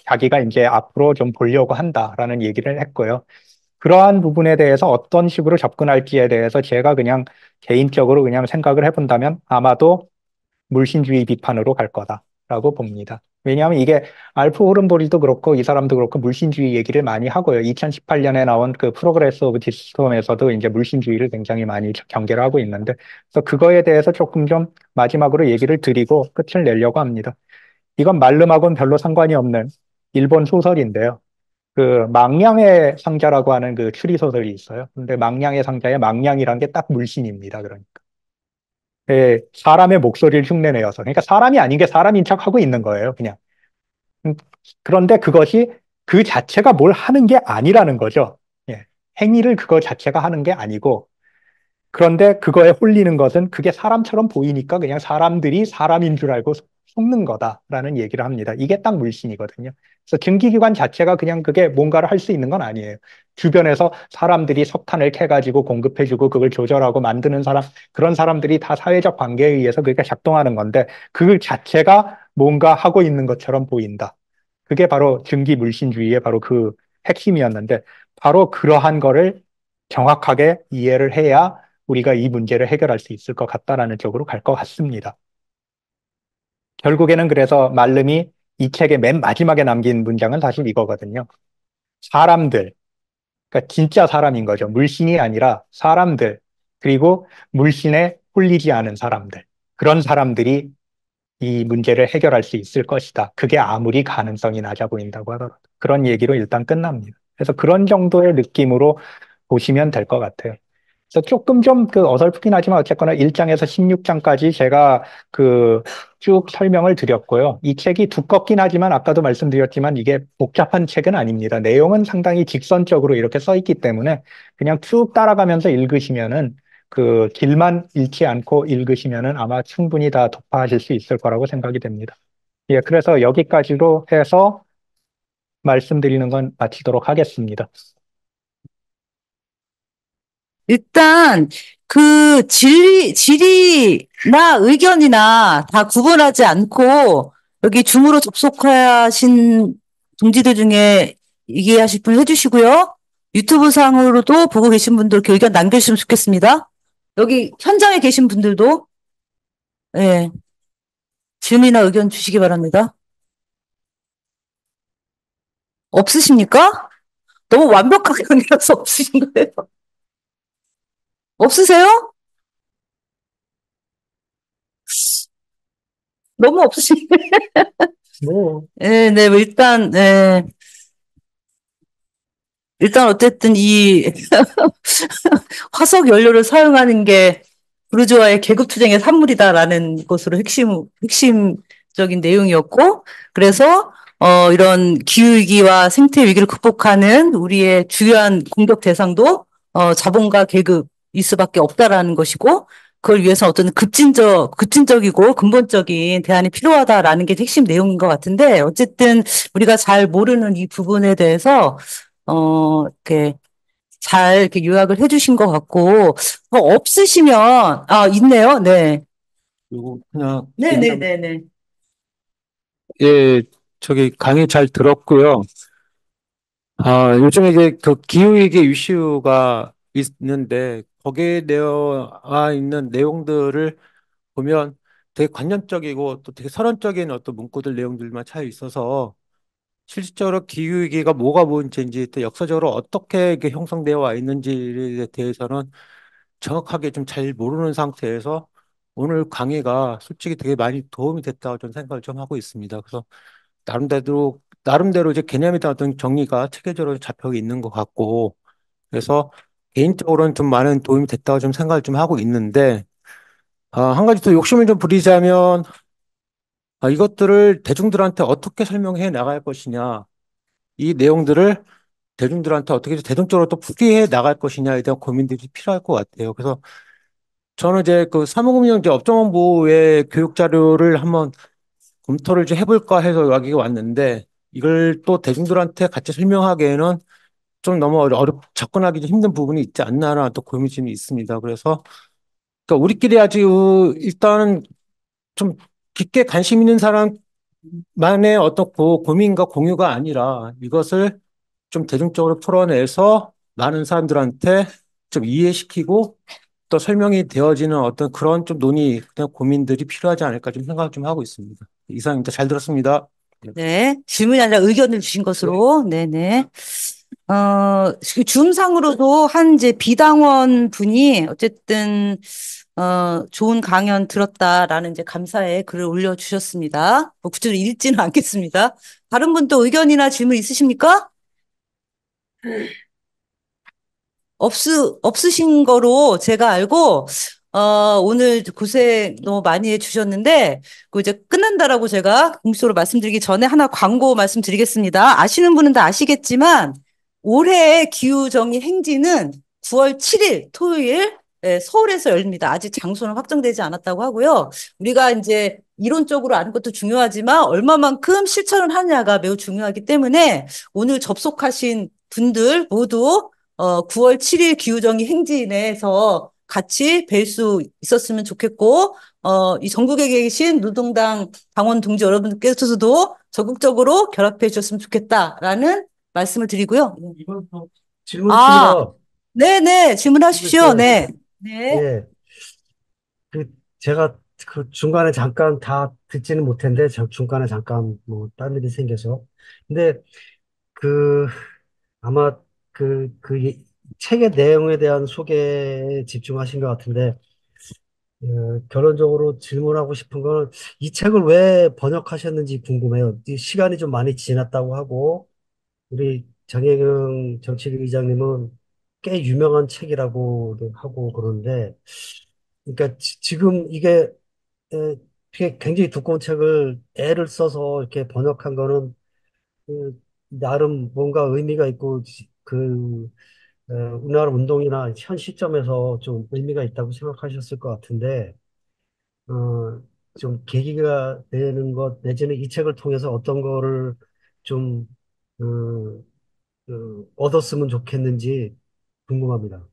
Speaker 2: 자기가 이제 앞으로 좀 보려고 한다라는 얘기를 했고요. 그러한 부분에 대해서 어떤 식으로 접근할지에 대해서 제가 그냥 개인적으로 그냥 생각을 해본다면 아마도 물신주의 비판으로 갈 거다라고 봅니다. 왜냐하면 이게 알프 호른보리도 그렇고 이 사람도 그렇고 물신주의 얘기를 많이 하고요. 2018년에 나온 프로그레스 오브 디스톰에서도 이제 물신주의를 굉장히 많이 경계를 하고 있는데 그래서 그거에 대해서 조금 좀 마지막으로 얘기를 드리고 끝을 내려고 합니다. 이건 말름하고는 별로 상관이 없는 일본 소설인데요. 망냥의 상자라고 하는 추리 소설이 있어요. 근데 망냥의 상자에 망냥이란 게 딱 물신입니다. 그러니까. 예, 사람의 목소리를 흉내내어서. 그러니까 사람이 아닌 게 사람인 척 하고 있는 거예요. 그냥. 음, 그런데 그것이 그 자체가 뭘 하는 게 아니라는 거죠. 예, 행위를 그거 자체가 하는 게 아니고 그런데 그거에 홀리는 것은 그게 사람처럼 보이니까 그냥 사람들이 사람인 줄 알고 속는 거다라는 얘기를 합니다. 이게 딱 물신이거든요. 그래서 증기기관 자체가 그냥 그게 뭔가를 할 수 있는 건 아니에요. 주변에서 사람들이 석탄을 캐가지고 공급해주고 그걸 조절하고 만드는 사람, 그런 사람들이 다 사회적 관계에 의해서 그게 작동하는 건데 그 자체가 뭔가 하고 있는 것처럼 보인다. 그게 바로 증기물신주의의 바로 핵심이었는데 바로 그러한 거를 정확하게 이해를 해야 우리가 이 문제를 해결할 수 있을 것 같다라는 쪽으로 갈 것 같습니다. 결국에는 그래서 말름이 이 책의 맨 마지막에 남긴 문장은 사실 이거거든요. 사람들, 그러니까 진짜 사람인 거죠. 물신이 아니라 사람들, 그리고 물신에 홀리지 않은 사람들. 그런 사람들이 이 문제를 해결할 수 있을 것이다. 그게 아무리 가능성이 낮아 보인다고 하더라도. 그런 얘기로 일단 끝납니다. 그래서 그런 정도의 느낌으로 보시면 될 것 같아요. 그래서 조금 좀 어설프긴 하지만 어쨌거나 1장에서 16장까지 제가 쭉 설명을 드렸고요. 이 책이 두껍긴 하지만 아까도 말씀드렸지만 이게 복잡한 책은 아닙니다. 내용은 상당히 직선적으로 이렇게 써 있기 때문에 그냥 쭉 따라가면서 읽으시면은 길만 잃지 않고 읽으시면은 아마 충분히 다 독파하실 수 있을 거라고 생각이 됩니다. 예, 그래서 여기까지로 해서 말씀드리는 건 마치도록 하겠습니다.
Speaker 1: 일단 질의나 의견이나 다 구분하지 않고 여기 줌으로 접속하신 동지들 중에 얘기하실 분 해주시고요. 유튜브 상으로도 보고 계신 분들 이렇게 의견 남겨주시면 좋겠습니다. 여기 현장에 계신 분들도 예, 질문이나 의견 주시기 바랍니다. 없으십니까? 너무 완벽하게 연결해서 없으신 거예요? 없으세요? 너무 없으시.
Speaker 2: 뭐,
Speaker 1: 네, 네, 뭐 일단, 네, 일단 어쨌든 이 화석 연료를 사용하는 게 부르주아의 계급투쟁의 산물이다라는 것으로 핵심적인 내용이었고, 그래서 이런 기후위기와 생태위기를 극복하는 우리의 주요한 공격 대상도 자본과 계급일 수밖에 없다라는 것이고, 그걸 위해서 어떤 급진적이고 근본적인 대안이 필요하다라는 게 핵심 내용인 것 같은데, 어쨌든 우리가 잘 모르는 이 부분에 대해서, 이렇게 잘 이렇게 요약을 해주신 것 같고, 없으시면, 있네요. 네.
Speaker 3: 그리고 그냥 얘기하면
Speaker 1: 네네네네.
Speaker 3: 예, 저기 강의 잘 들었고요. 요즘에 이제 그 기후위기 이슈가 있는데 거기에 나와 있는 내용들을 보면 되게 관념적이고 또 되게 선언적인 어떤 문구들 내용들만 차이 있어서 실질적으로 기후위기가 뭐가 문제인지 또 역사적으로 어떻게 이게 형성되어 와 있는지에 대해서는 정확하게 좀 잘 모르는 상태에서 오늘 강의가 솔직히 되게 많이 도움이 됐다고 저는 생각을 좀 하고 있습니다. 그래서 나름대로 이제 개념에 대한 어떤 정리가 체계적으로 잡혀 있는 것 같고 그래서 개인적으로는 좀 많은 도움이 됐다고 좀 생각을 좀 하고 있는데 한 가지 더 욕심을 좀 부리자면 이것들을 대중들한테 어떻게 설명해 나갈 것이냐 이 내용들을 대중들한테 어떻게 대중적으로 또 풀이해 나갈 것이냐에 대한 고민들이 필요할 것 같아요. 그래서 저는 이제 그 사무금융 이제 업종본부의 교육 자료를 한번 검토를 좀 해볼까 해서 여기 왔는데 이걸 또 대중들한테 같이 설명하기에는 좀 너무 접근하기 좀 힘든 부분이 있지 않나라는 또 고민이 좀 있습니다. 그래서 그러니까 우리끼리 아직 일단은 좀 깊게 관심 있는 사람만의 어떤 고민과 공유가 아니라 이것을 좀 대중적으로 풀어내서 많은 사람들한테 좀 이해시키고 또 설명이 되어지는 어떤 그런 좀 그냥 고민들이 필요하지 않을까 좀 생각 좀 하고 있습니다. 이상입니다. 잘 들었습니다.
Speaker 1: 네. 질문이 아니라 의견을 주신 것으로. 네네. 줌상으로도 한 이제 비당원 분이 어쨌든, 좋은 강연 들었다라는 이제 감사의 글을 올려주셨습니다. 뭐 구체적으로 읽지는 않겠습니다. 다른 분 또 의견이나 질문 있으십니까? 없으신 거로 제가 알고, 오늘 고생 너무 많이 해주셨는데, 그 이제 끝난다라고 제가 공식적으로 말씀드리기 전에 하나 광고 말씀드리겠습니다. 아시는 분은 다 아시겠지만, 올해의 기후정의 행진은 9월 7일 토요일 서울에서 열립니다. 아직 장소는 확정되지 않았다고 하고요. 우리가 이제 이론적으로 아는 것도 중요하지만 얼마만큼 실천을 하냐가 매우 중요하기 때문에 오늘 접속하신 분들 모두 9월 7일 기후정의 행진에서 같이 뵐 수 있었으면 좋겠고, 이 전국에 계신 노동당 당원 동지 여러분께서도 적극적으로 결합해 주셨으면 좋겠다라는 말씀을 드리고요.
Speaker 4: 이번 질문
Speaker 1: 아,
Speaker 4: 있습니다.
Speaker 1: 네네, 질문하십시오.
Speaker 4: 저,
Speaker 1: 네. 네.
Speaker 4: 예, 그, 제가 그 중간에 잠깐 다 듣지는 못했는데, 저 중간에 잠깐 뭐, 딴 일이 생겨서. 근데 그, 아마 책의 내용에 대한 소개에 집중하신 것 같은데, 결론적으로 질문하고 싶은 거는 이 책을 왜 번역하셨는지 궁금해요. 이 시간이 좀 많이 지났다고 하고, 우리 정혜경 정치위 의장님은 꽤 유명한 책이라고 하고 그러는데, 그러니까 지금 이게 되게 굉장히 두꺼운 책을 애를 써서 이렇게 번역한 거는 나름 뭔가 의미가 있고 우리나라 운동이나 현 시점에서 좀 의미가 있다고 생각하셨을 것 같은데, 어, 좀 계기가 되는 것 내지는 이 책을 통해서 어떤 거를 좀 어, 얻었으면 좋겠는지 궁금합니다.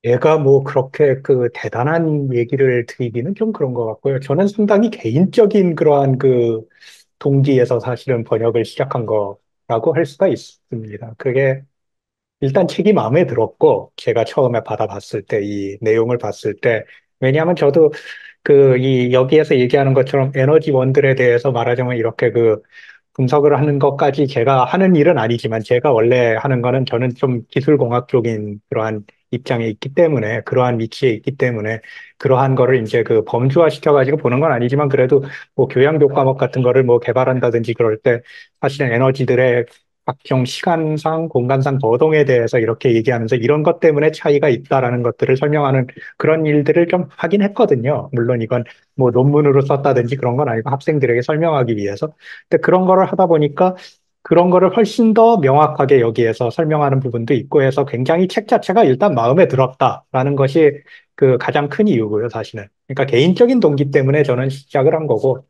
Speaker 2: 얘가 뭐 그렇게 그 대단한 얘기를 드리기는 좀 그런 것 같고요. 저는 상당히 개인적인 그러한 그 동기에서 사실은 번역을 시작한 거라고 할 수가 있습니다. 그게 일단 책이 마음에 들었고, 제가 처음에 받아봤을 때, 이 내용을 봤을 때, 왜냐하면 저도 여기에서 얘기하는 것처럼 에너지원들에 대해서 말하자면 이렇게 그 분석을 하는 것까지 제가 하는 일은 아니지만 제가 원래 하는 거는 저는 좀 기술공학 쪽인 그러한 입장에 있기 때문에, 그러한 위치에 있기 때문에, 그러한 거를 이제 그 범주화 시켜가지고 보는 건 아니지만, 그래도 뭐 교양교 과목 같은 거를 뭐 개발한다든지 그럴 때, 사실은 에너지들의 각종 시간상, 공간상 거동에 대해서 이렇게 얘기하면서 이런 것 때문에 차이가 있다라는 것들을 설명하는 그런 일들을 좀 하긴 했거든요. 물론 이건 뭐 논문으로 썼다든지 그런 건 아니고 학생들에게 설명하기 위해서. 근데 그런 거를 하다 보니까 그런 거를 훨씬 더 명확하게 여기에서 설명하는 부분도 있고 해서 굉장히 책 자체가 일단 마음에 들었다라는 것이 그 가장 큰 이유고요, 사실은. 그러니까 개인적인 동기 때문에 저는 시작을 한 거고.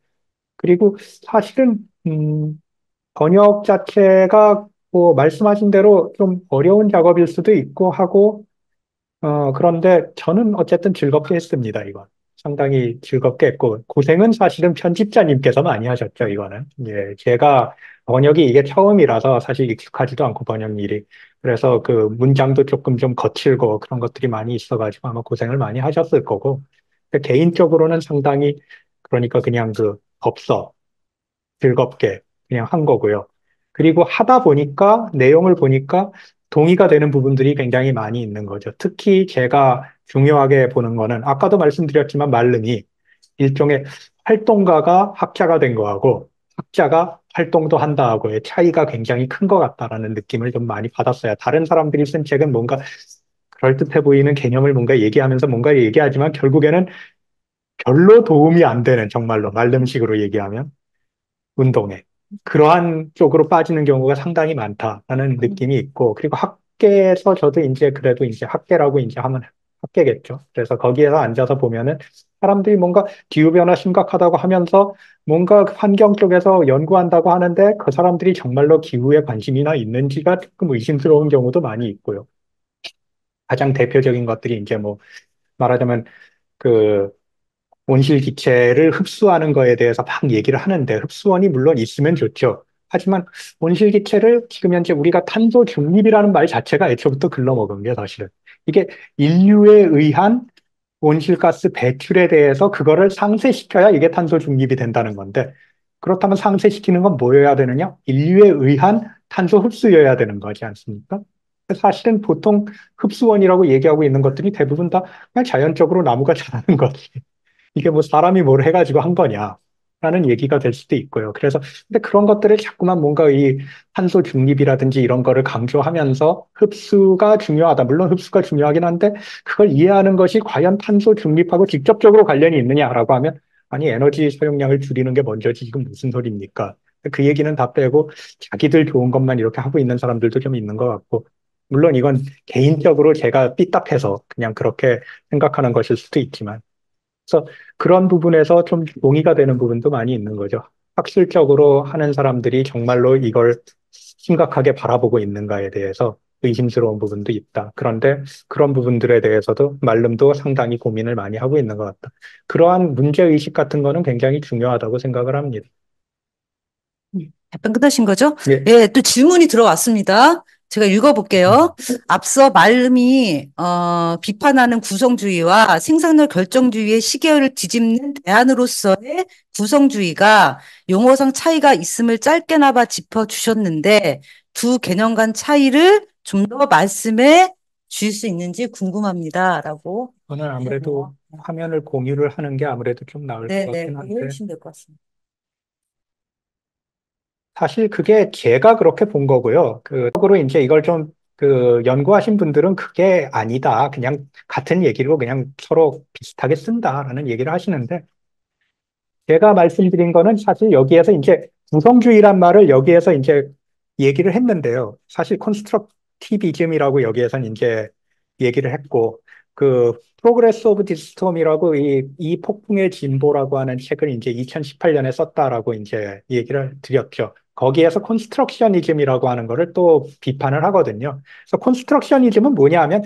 Speaker 2: 그리고 사실은, 번역 자체가 뭐 말씀하신 대로 좀 어려운 작업일 수도 있고 하고, 그런데 저는 어쨌든 즐겁게 했습니다, 이건. 상당히 즐겁게 했고, 고생은 사실은 편집자님께서 많이 하셨죠, 이거는. 예, 제가 번역이 이게 처음이라서 사실 익숙하지도 않고 번역 일이. 그래서 그 문장도 조금 좀 거칠고 그런 것들이 많이 있어가지고 아마 고생을 많이 하셨을 거고. 근데 개인적으로는 상당히, 그러니까 그냥 그 법서, 즐겁게 그냥 한 거고요. 그리고 하다 보니까 내용을 보니까 동의가 되는 부분들이 굉장히 많이 있는 거죠. 특히 제가 중요하게 보는 거는 아까도 말씀드렸지만 말름이 일종의 활동가가 학자가 된 거하고 학자가 활동도 한다 하고의 차이가 굉장히 큰 것 같다라는 느낌을 좀 많이 받았어요. 다른 사람들이 쓴 책은 뭔가 그럴듯해 보이는 개념을 뭔가 얘기하면서 뭔가 얘기하지만 결국에는 별로 도움이 안 되는 정말로 말름식으로 얘기하면 운동에. 그러한 쪽으로 빠지는 경우가 상당히 많다라는 느낌이 있고, 그리고 학계에서 저도 이제 그래도 이제 학계라고 이제 하면 학계겠죠. 그래서 거기에서 앉아서 보면은 사람들이 뭔가 기후변화 심각하다고 하면서 뭔가 환경 쪽에서 연구한다고 하는데 그 사람들이 정말로 기후에 관심이나 있는지가 조금 의심스러운 경우도 많이 있고요. 가장 대표적인 것들이 이제 뭐 말하자면 그 온실 기체를 흡수하는 거에 대해서 막 얘기를 하는데 흡수원이 물론 있으면 좋죠. 하지만 온실 기체를 지금 현재 우리가 탄소 중립이라는 말 자체가 애초부터 글러먹은 게 사실은 이게 인류에 의한 온실가스 배출에 대해서 그거를 상쇄시켜야 이게 탄소 중립이 된다는 건데 그렇다면 상쇄시키는 건 뭐여야 되느냐? 인류에 의한 탄소 흡수여야 되는 거지 않습니까? 사실은 보통 흡수원이라고 얘기하고 있는 것들이 대부분 다 그냥 자연적으로 나무가 자라는 거지. 이게 뭐 사람이 뭘 해가지고 한 거냐? 라는 얘기가 될 수도 있고요. 그래서, 근데 그런 것들을 자꾸만 뭔가 이 탄소 중립이라든지 이런 거를 강조하면서 흡수가 중요하다. 물론 흡수가 중요하긴 한데, 그걸 이해하는 것이 과연 탄소 중립하고 직접적으로 관련이 있느냐라고 하면, 아니, 에너지 사용량을 줄이는 게 먼저지, 지금 무슨 소리입니까? 그 얘기는 다 빼고, 자기들 좋은 것만 이렇게 하고 있는 사람들도 좀 있는 것 같고, 물론 이건 개인적으로 제가 삐딱해서 그냥 그렇게 생각하는 것일 수도 있지만, 그래서 그런 부분에서 좀 동의가 되는 부분도 많이 있는 거죠. 학술적으로 하는 사람들이 정말로 이걸 심각하게 바라보고 있는가에 대해서 의심스러운 부분도 있다. 그런데 그런 부분들에 대해서도 말름도 상당히 고민을 많이 하고 있는 것 같다. 그러한 문제의식 같은 거는 굉장히 중요하다고 생각을 합니다.
Speaker 1: 답변 끝나신 거죠?
Speaker 2: 예,
Speaker 1: 예, 또 질문이 들어왔습니다. 제가 읽어볼게요. 앞서 말름이 비판하는 구성주의와 생산력 결정주의의 시계열을 뒤집는 대안으로서의 구성주의가 용어상 차이가 있음을 짧게나마 짚어주셨는데 두 개념 간 차이를 좀 더 말씀해 주실 수 있는지 궁금합니다.라고.
Speaker 2: 저는 아무래도 화면을 공유를 하는 게 아무래도 좀 나을 것
Speaker 1: 네,
Speaker 2: 같긴
Speaker 1: 공유해
Speaker 2: 한데
Speaker 1: 주시면 될 것 같습니다.
Speaker 2: 사실 그게 제가 그렇게 본 거고요. 적으로 이제 이걸 좀 연구하신 분들은 그게 아니다. 그냥 같은 얘기로 그냥 서로 비슷하게 쓴다라는 얘기를 하시는데 제가 말씀드린 거는 사실 여기에서 이제 구성주의란 말을 여기에서 이제 얘기를 했는데요. 사실 콘스트럭티비즘이라고 여기에선 이제 얘기를 했고, 그 프로그레스 오브 디스톰이라고 이 폭풍의 진보라고 하는 책을 이제 2018년에 썼다라고 이제 얘기를 드렸죠. 거기에서 콘스트럭셔니즘이라고 하는 거를 또 비판을 하거든요. 그래서 콘스트럭셔니즘은 뭐냐 하면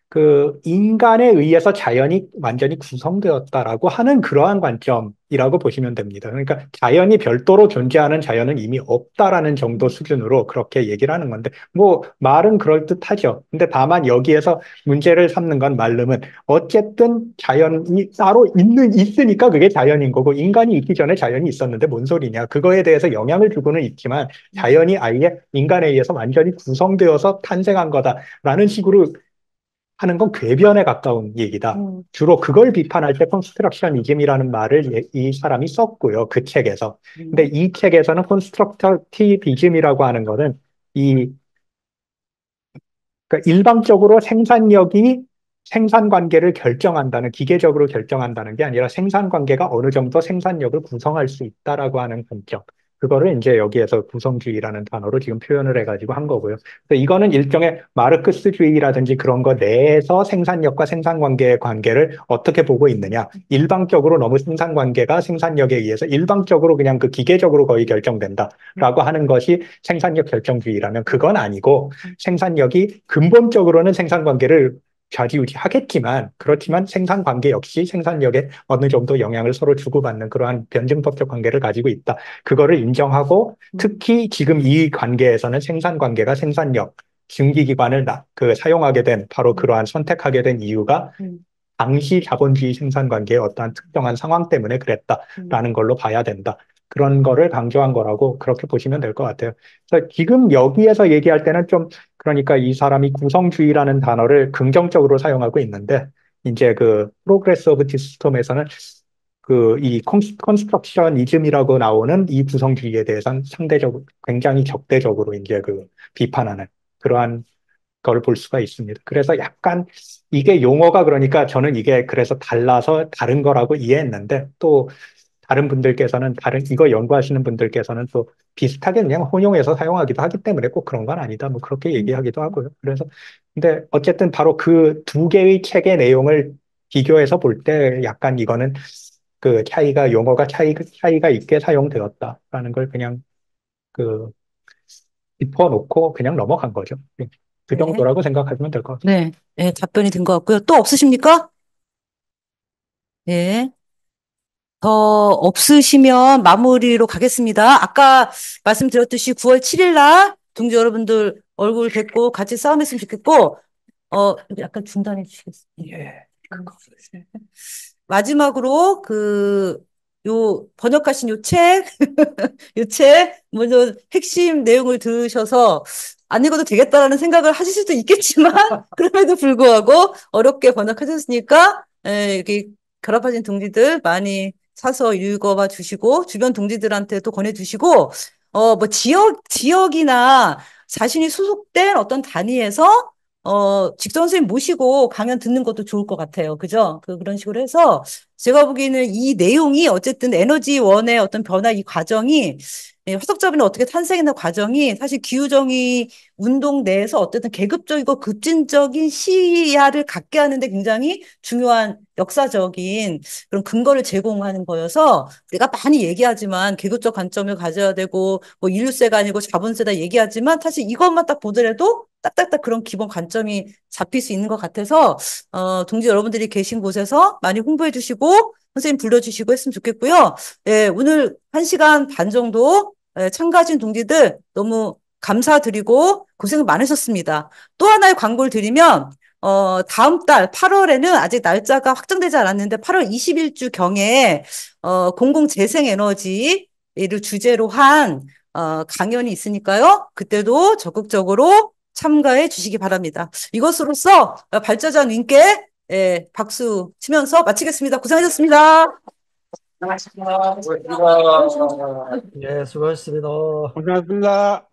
Speaker 2: 그 인간에 의해서 자연이 완전히 구성되었다라고 하는 그러한 관점이라고 보시면 됩니다. 그러니까 자연이 별도로 존재하는 자연은 이미 없다라는 정도 수준으로 그렇게 얘기를 하는 건데, 뭐 말은 그럴듯하죠. 근데 다만 여기에서 문제를 삼는 건 말름은 어쨌든 자연이 따로 있으니까 그게 자연인 거고 인간이 있기 전에 자연이 있었는데 뭔 소리냐. 그거에 대해서 영향을 주고는 있지만 자연이 아예 인간에 의해서 완전히 구성되어서 탄생한 거다라는 식으로 하는 건 궤변에 가까운 얘기다.
Speaker 1: 음,
Speaker 2: 주로 그걸 비판할 때 콘스트럭셔니즘이라는 말을 이 사람이 썼고요. 그 책에서. 근데
Speaker 1: 음,
Speaker 2: 이 책에서는 콘스트럭티비즘이라고 하는 거는 이 그러니까 일방적으로 생산력이 생산 관계를 결정한다는, 기계적으로 결정한다는 게 아니라 생산 관계가 어느 정도 생산력을 구성할 수 있다라고 하는 관점. 그거를 이제 여기에서 구성주의라는 단어로 지금 표현을 해가지고 한 거고요. 그래서 이거는 일종의 마르크스주의라든지 그런 거 내에서 생산력과 생산 관계의 관계를 어떻게 보고 있느냐. 일방적으로 너무 생산 관계가 생산력에 의해서 일방적으로 그냥 그 기계적으로 거의 결정된다라고 하는 것이 생산력 결정주의라면 그건 아니고 생산력이 근본적으로는 생산 관계를 좌지우지하겠지만 그렇지만 생산 관계 역시 생산력에 어느 정도 영향을 서로 주고받는 그러한 변증법적 관계를 가지고 있다. 그거를 인정하고 특히 지금 이 관계에서는 생산 관계가 생산력 증기기관을 사용하게 된 바로 그러한 선택하게 된 이유가
Speaker 1: 음,
Speaker 2: 당시 자본주의 생산 관계의 어떠한 특정한 상황 때문에
Speaker 1: 음.
Speaker 2: 그랬다라는 걸로 봐야 된다. 그런 거를 강조한 거라고 그렇게 보시면 될 것 같아요. 그래서 지금 여기에서 얘기할 때는 좀 그러니까 이 사람이 구성주의라는 단어를 긍정적으로 사용하고 있는데 이제 그 프로그레스 오브 시스템에서는 그 이 컨스트럭셔니즘이라고 나오는 이 구성주의에 대해서는 상대적으로 굉장히 적대적으로 이제 그 비판하는 그러한 걸 볼 수가 있습니다. 그래서 약간 이게 용어가 그러니까 저는 이게 그래서 달라서 다른 거라고 이해했는데 또 다른 분들께서는 이거 연구하시는 분들께서는 또 비슷하게 그냥 혼용해서 사용하기도 하기 때문에 꼭 그런 건 아니다. 뭐 그렇게 얘기하기도 하고요. 그래서 근데 어쨌든 바로 그 두 개의 책의 내용을 비교해서 볼 때 약간 이거는 그 차이가 있게 사용되었다라는 걸 그냥 그 짚어놓고 그냥 넘어간 거죠. 그
Speaker 1: 네.
Speaker 2: 정도라고 생각하시면 될 것 같습니다.
Speaker 1: 네, 네, 답변이 된 것 같고요. 또 없으십니까? 예. 더 없으시면 마무리로 가겠습니다. 아까 말씀드렸듯이 9월 7일 날 동지 여러분들 얼굴 뵙고 같이 싸움했으면 좋겠고, 약간 중단해 주시겠습니다.
Speaker 2: 예.
Speaker 1: 마지막으로 요 번역하신 요 책, 요 책, 먼저 핵심 내용을 들으셔서 안 읽어도 되겠다라는 생각을 하실 수도 있겠지만, 그럼에도 불구하고 어렵게 번역하셨으니까, 여기 결합하신 동지들 많이 사서 읽어봐 주시고, 주변 동지들한테도 권해주시고, 뭐 지역이나 자신이 소속된 어떤 단위에서 직선 선생님 모시고 강연 듣는 것도 좋을 것 같아요. 그죠? 그런 식으로 해서 제가 보기에는 이 내용이 어쨌든 에너지원의 어떤 변화 이 과정이 화석자본이 어떻게 탄생했나 과정이 사실 기후정의 운동 내에서 어쨌든 계급적이고 급진적인 시야를 갖게 하는데 굉장히 중요한 역사적인 그런 근거를 제공하는 거여서 내가 많이 얘기하지만 계급적 관점을 가져야 되고 뭐 인류세가 아니고 자본세다 얘기하지만 사실 이것만 딱 보더라도 딱딱딱 그런 기본 관점이 잡힐 수 있는 것 같아서 동지 여러분들이 계신 곳에서 많이 홍보해 주시고 선생님 불러주시고 했으면 좋겠고요. 예, 오늘 1시간 반 정도 참가하신 동지들 너무 감사드리고 고생 많으셨습니다. 또 하나의 광고를 드리면 다음 달 8월에는 아직 날짜가 확정되지 않았는데 8월 21주경에 공공재생에너지를 주제로 한 강연이 있으니까요. 그때도 적극적으로 참가해 주시기 바랍니다. 이것으로써 발자장 님께 박수 치면서 마치겠습니다. 고생하셨습니다.
Speaker 4: 예, 수고하셨습니다.
Speaker 3: 고생하셨습니다.